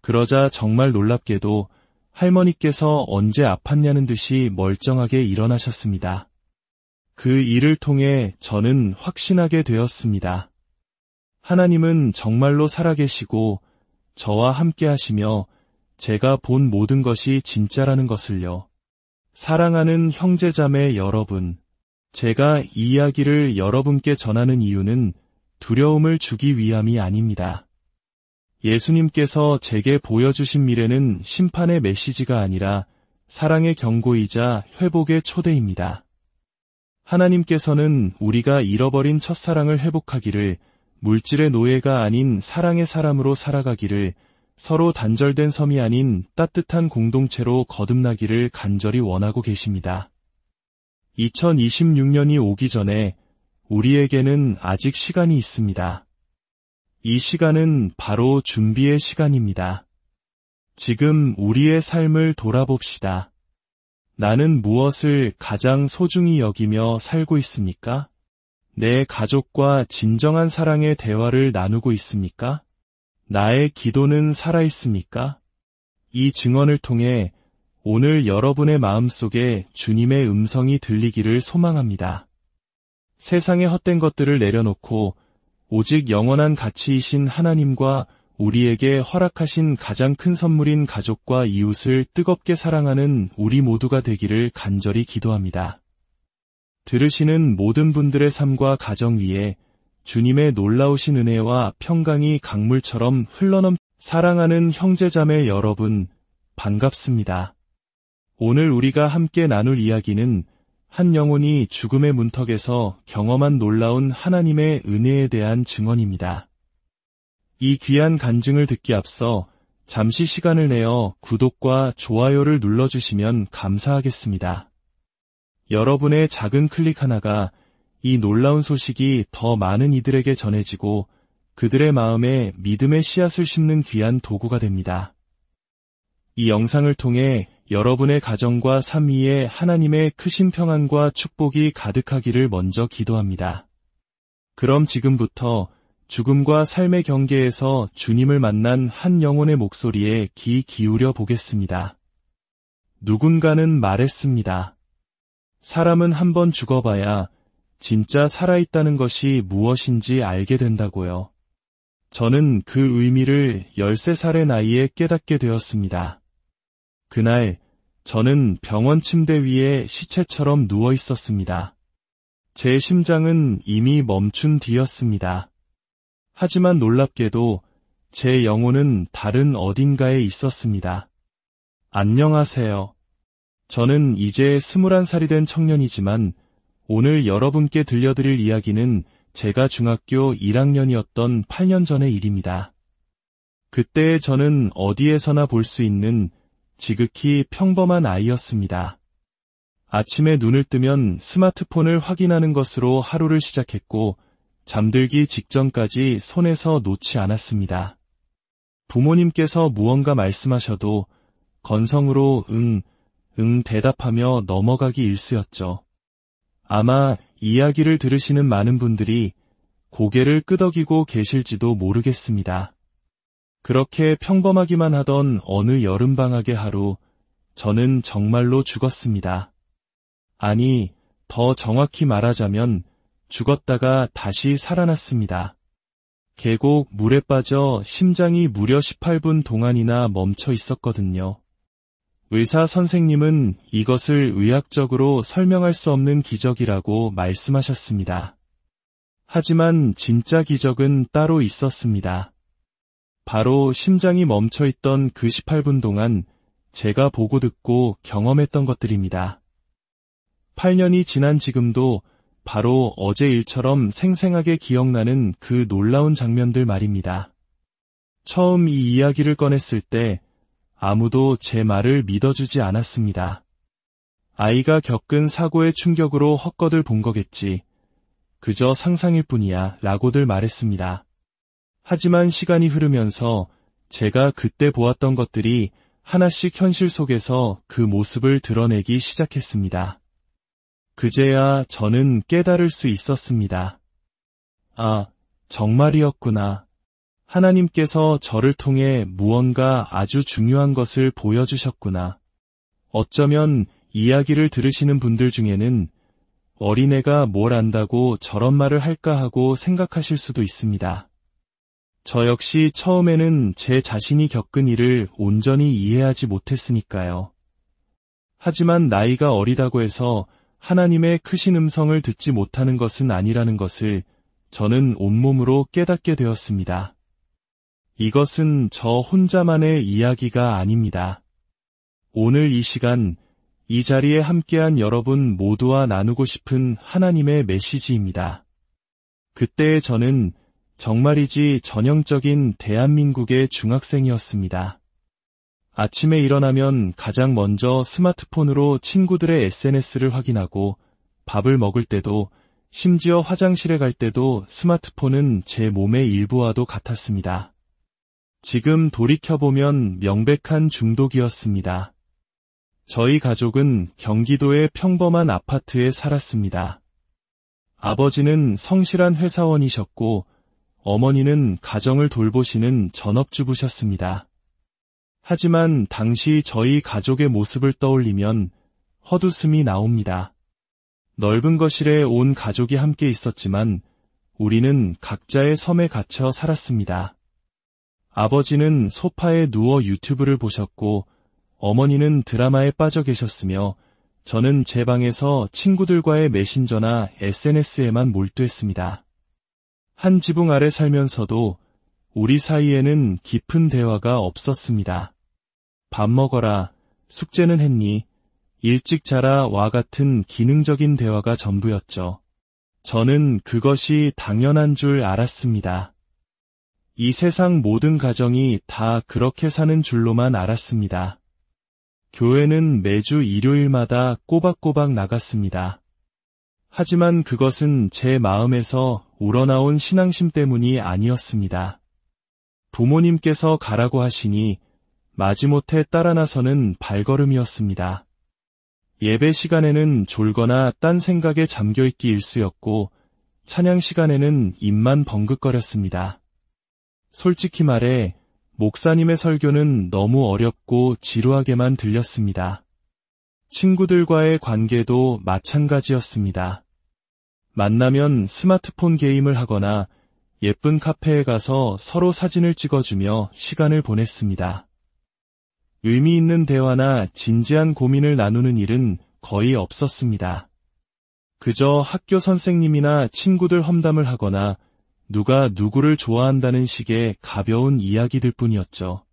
그러자 정말 놀랍게도 할머니께서 언제 아팠냐는 듯이 멀쩡하게 일어나셨습니다. 그 일을 통해 저는 확신하게 되었습니다. 하나님은 정말로 살아계시고 저와 함께 하시며 제가 본 모든 것이 진짜라는 것을요. 사랑하는 형제자매 여러분, 제가 이 이야기를 여러분께 전하는 이유는 두려움을 주기 위함이 아닙니다. 예수님께서 제게 보여주신 미래는 심판의 메시지가 아니라 사랑의 경고이자 회복의 초대입니다. 하나님께서는 우리가 잃어버린 첫사랑을 회복하기를, 물질의 노예가 아닌 사랑의 사람으로 살아가기를, 서로 단절된 섬이 아닌 따뜻한 공동체로 거듭나기를 간절히 원하고 계십니다. 2026년이 오기 전에 우리에게는 아직 시간이 있습니다. 이 시간은 바로 준비의 시간입니다. 지금 우리의 삶을 돌아봅시다. 나는 무엇을 가장 소중히 여기며 살고 있습니까? 내 가족과 진정한 사랑의 대화를 나누고 있습니까? 나의 기도는 살아있습니까? 이 증언을 통해 오늘 여러분의 마음속에 주님의 음성이 들리기를 소망합니다. 세상의 헛된 것들을 내려놓고 오직 영원한 가치이신 하나님과 우리에게 허락하신 가장 큰 선물인 가족과 이웃을 뜨겁게 사랑하는 우리 모두가 되기를 간절히 기도합니다. 들으시는 모든 분들의 삶과 가정 위에 주님의 놀라우신 은혜와 평강이 강물처럼 흘러넘 사랑하는 형제자매 여러분, 반갑습니다. 오늘 우리가 함께 나눌 이야기는 한 영혼이 죽음의 문턱에서 경험한 놀라운 하나님의 은혜에 대한 증언입니다. 이 귀한 간증을 듣기 앞서 잠시 시간을 내어 구독과 좋아요를 눌러주시면 감사하겠습니다. 여러분의 작은 클릭 하나가 이 놀라운 소식이 더 많은 이들에게 전해지고 그들의 마음에 믿음의 씨앗을 심는 귀한 도구가 됩니다. 이 영상을 통해 여러분의 가정과 삶 위에 하나님의 크신 평안과 축복이 가득하기를 먼저 기도합니다. 그럼 지금부터 죽음과 삶의 경계에서 주님을 만난 한 영혼의 목소리에 귀 기울여 보겠습니다. 누군가는 말했습니다. 사람은 한번 죽어봐야 진짜 살아있다는 것이 무엇인지 알게 된다고요. 저는 그 의미를 13살의 나이에 깨닫게 되었습니다. 그날 저는 병원 침대 위에 시체처럼 누워 있었습니다. 제 심장은 이미 멈춘 뒤였습니다. 하지만 놀랍게도 제 영혼은 다른 어딘가에 있었습니다. 안녕하세요. 저는 이제 21살이 된 청년이지만 오늘 여러분께 들려드릴 이야기는 제가 중학교 1학년이었던 8년 전의 일입니다. 그때의 저는 어디에서나 볼 수 있는 지극히 평범한 아이였습니다. 아침에 눈을 뜨면 스마트폰을 확인하는 것으로 하루를 시작했고 잠들기 직전까지 손에서 놓지 않았습니다. 부모님께서 무언가 말씀하셔도 건성으로 응 대답하며 넘어가기 일쑤였죠. 아마 이야기를 들으시는 많은 분들이 고개를 끄덕이고 계실지도 모르겠습니다. 그렇게 평범하기만 하던 어느 여름방학의 하루, 저는 정말로 죽었습니다. 아니, 더 정확히 말하자면 죽었다가 다시 살아났습니다. 계곡 물에 빠져 심장이 무려 18분 동안이나 멈춰 있었거든요. 의사 선생님은 이것을 의학적으로 설명할 수 없는 기적이라고 말씀하셨습니다. 하지만 진짜 기적은 따로 있었습니다. 바로 심장이 멈춰있던 그 18분 동안 제가 보고 듣고 경험했던 것들입니다. 8년이 지난 지금도 바로 어제 일처럼 생생하게 기억나는 그 놀라운 장면들 말입니다. 처음 이 이야기를 꺼냈을 때 아무도 제 말을 믿어주지 않았습니다. 아이가 겪은 사고의 충격으로 헛것을 본 거겠지. 그저 상상일 뿐이야 라고들 말했습니다. 하지만 시간이 흐르면서 제가 그때 보았던 것들이 하나씩 현실 속에서 그 모습을 드러내기 시작했습니다. 그제야 저는 깨달을 수 있었습니다. 아, 정말이었구나. 하나님께서 저를 통해 무언가 아주 중요한 것을 보여주셨구나. 어쩌면 이야기를 들으시는 분들 중에는 어린애가 뭘 안다고 저런 말을 할까 하고 생각하실 수도 있습니다. 저 역시 처음에는 제 자신이 겪은 일을 온전히 이해하지 못했으니까요. 하지만 나이가 어리다고 해서 하나님의 크신 음성을 듣지 못하는 것은 아니라는 것을 저는 온몸으로 깨닫게 되었습니다. 이것은 저 혼자만의 이야기가 아닙니다. 오늘 이 시간, 이 자리에 함께한 여러분 모두와 나누고 싶은 하나님의 메시지입니다. 그때의 저는 정말이지 전형적인 대한민국의 중학생이었습니다. 아침에 일어나면 가장 먼저 스마트폰으로 친구들의 SNS를 확인하고 밥을 먹을 때도 심지어 화장실에 갈 때도 스마트폰은 제 몸의 일부와도 같았습니다. 지금 돌이켜보면 명백한 중독이었습니다. 저희 가족은 경기도의 평범한 아파트에 살았습니다. 아버지는 성실한 회사원이셨고 어머니는 가정을 돌보시는 전업주부셨습니다. 하지만 당시 저희 가족의 모습을 떠올리면 헛웃음이 나옵니다. 넓은 거실에 온 가족이 함께 있었지만 우리는 각자의 섬에 갇혀 살았습니다. 아버지는 소파에 누워 유튜브를 보셨고 어머니는 드라마에 빠져 계셨으며 저는 제 방에서 친구들과의 메신저나 SNS에만 몰두했습니다. 한 지붕 아래 살면서도 우리 사이에는 깊은 대화가 없었습니다. 밥 먹어라, 숙제는 했니, 일찍 자라 와 같은 기능적인 대화가 전부였죠. 저는 그것이 당연한 줄 알았습니다. 이 세상 모든 가정이 다 그렇게 사는 줄로만 알았습니다. 교회는 매주 일요일마다 꼬박꼬박 나갔습니다. 하지만 그것은 제 마음에서 우러나온 신앙심 때문이 아니었습니다. 부모님께서 가라고 하시니 마지못해 따라 나서는 발걸음이었습니다. 예배 시간에는 졸거나 딴 생각에 잠겨있기 일쑤였고 찬양 시간에는 입만 벙긋거렸습니다. 솔직히 말해 목사님의 설교는 너무 어렵고 지루하게만 들렸습니다. 친구들과의 관계도 마찬가지였습니다. 만나면 스마트폰 게임을 하거나 예쁜 카페에 가서 서로 사진을 찍어주며 시간을 보냈습니다. 의미 있는 대화나 진지한 고민을 나누는 일은 거의 없었습니다. 그저 학교 선생님이나 친구들 험담을 하거나 누가 누구를 좋아한다는 식의 가벼운 이야기들 뿐이었죠.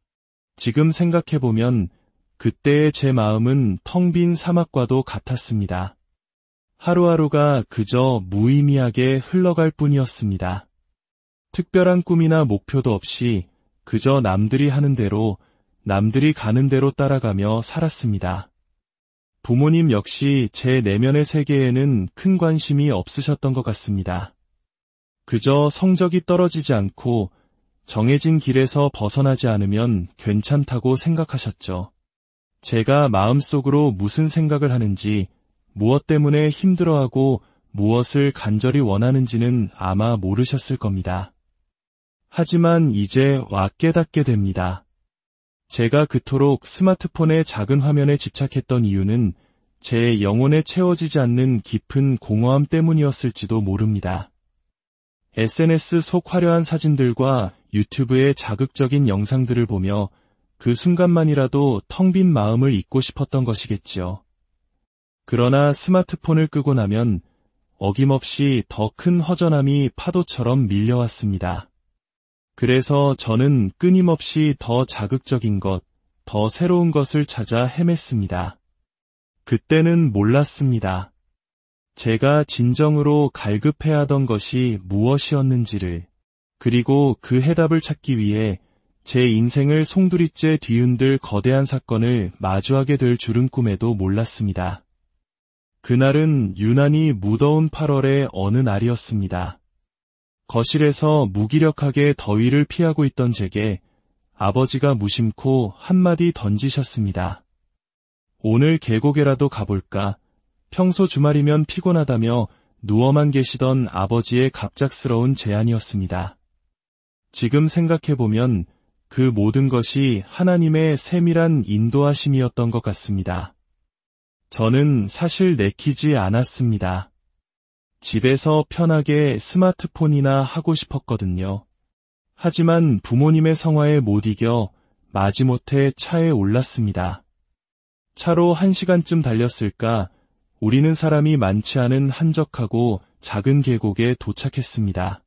지금 생각해보면 그때의 제 마음은 텅 빈 사막과도 같았습니다. 하루하루가 그저 무의미하게 흘러갈 뿐이었습니다. 특별한 꿈이나 목표도 없이 그저 남들이 하는 대로, 남들이 가는 대로 따라가며 살았습니다. 부모님 역시 제 내면의 세계에는 큰 관심이 없으셨던 것 같습니다. 그저 성적이 떨어지지 않고 정해진 길에서 벗어나지 않으면 괜찮다고 생각하셨죠. 제가 마음속으로 무슨 생각을 하는지, 무엇 때문에 힘들어하고 무엇을 간절히 원하는지는 아마 모르셨을 겁니다. 하지만 이제 와 깨닫게 됩니다. 제가 그토록 스마트폰의 작은 화면에 집착했던 이유는 제 영혼에 채워지지 않는 깊은 공허함 때문이었을지도 모릅니다. SNS 속 화려한 사진들과 유튜브의 자극적인 영상들을 보며 그 순간만이라도 텅 빈 마음을 잊고 싶었던 것이겠지요. 그러나 스마트폰을 끄고 나면 어김없이 더 큰 허전함이 파도처럼 밀려왔습니다. 그래서 저는 끊임없이 더 자극적인 것, 더 새로운 것을 찾아 헤맸습니다. 그때는 몰랐습니다. 제가 진정으로 갈급해야 하던 것이 무엇이었는지를, 그리고 그 해답을 찾기 위해 제 인생을 송두리째 뒤흔들 거대한 사건을 마주하게 될 줄은 꿈에도 몰랐습니다. 그날은 유난히 무더운 8월의 어느 날이었습니다. 거실에서 무기력하게 더위를 피하고 있던 제게 아버지가 무심코 한마디 던지셨습니다. 오늘 계곡에라도 가볼까? 평소 주말이면 피곤하다며 누워만 계시던 아버지의 갑작스러운 제안이었습니다. 지금 생각해보면 그 모든 것이 하나님의 세밀한 인도하심이었던 것 같습니다. 저는 사실 내키지 않았습니다. 집에서 편하게 스마트폰이나 하고 싶었거든요. 하지만 부모님의 성화에 못 이겨 마지못해 차에 올랐습니다. 차로 1시간쯤 달렸을까 우리는 사람이 많지 않은 한적하고 작은 계곡에 도착했습니다.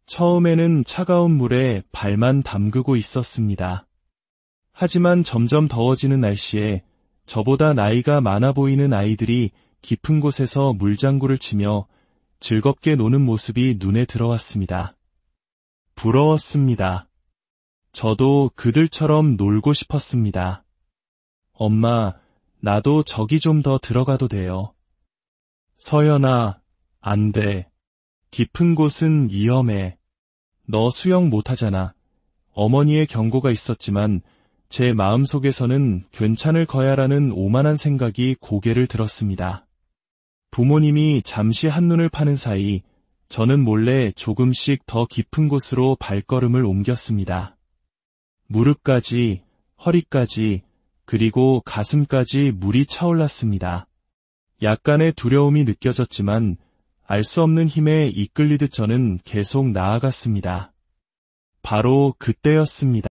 처음에는 차가운 물에 발만 담그고 있었습니다. 하지만 점점 더워지는 날씨에 저보다 나이가 많아 보이는 아이들이 깊은 곳에서 물장구를 치며 즐겁게 노는 모습이 눈에 들어왔습니다. 부러웠습니다. 저도 그들처럼 놀고 싶었습니다. 엄마, 나도 저기 좀 더 들어가도 돼요. 서연아, 안 돼. 깊은 곳은 위험해. 너 수영 못하잖아. 어머니의 경고가 있었지만 제 마음속에서는 괜찮을 거야라는 오만한 생각이 고개를 들었습니다. 부모님이 잠시 한눈을 파는 사이 저는 몰래 조금씩 더 깊은 곳으로 발걸음을 옮겼습니다. 무릎까지, 허리까지, 그리고 가슴까지 물이 차올랐습니다. 약간의 두려움이 느껴졌지만 알 수 없는 힘에 이끌리듯 저는 계속 나아갔습니다. 바로 그때였습니다.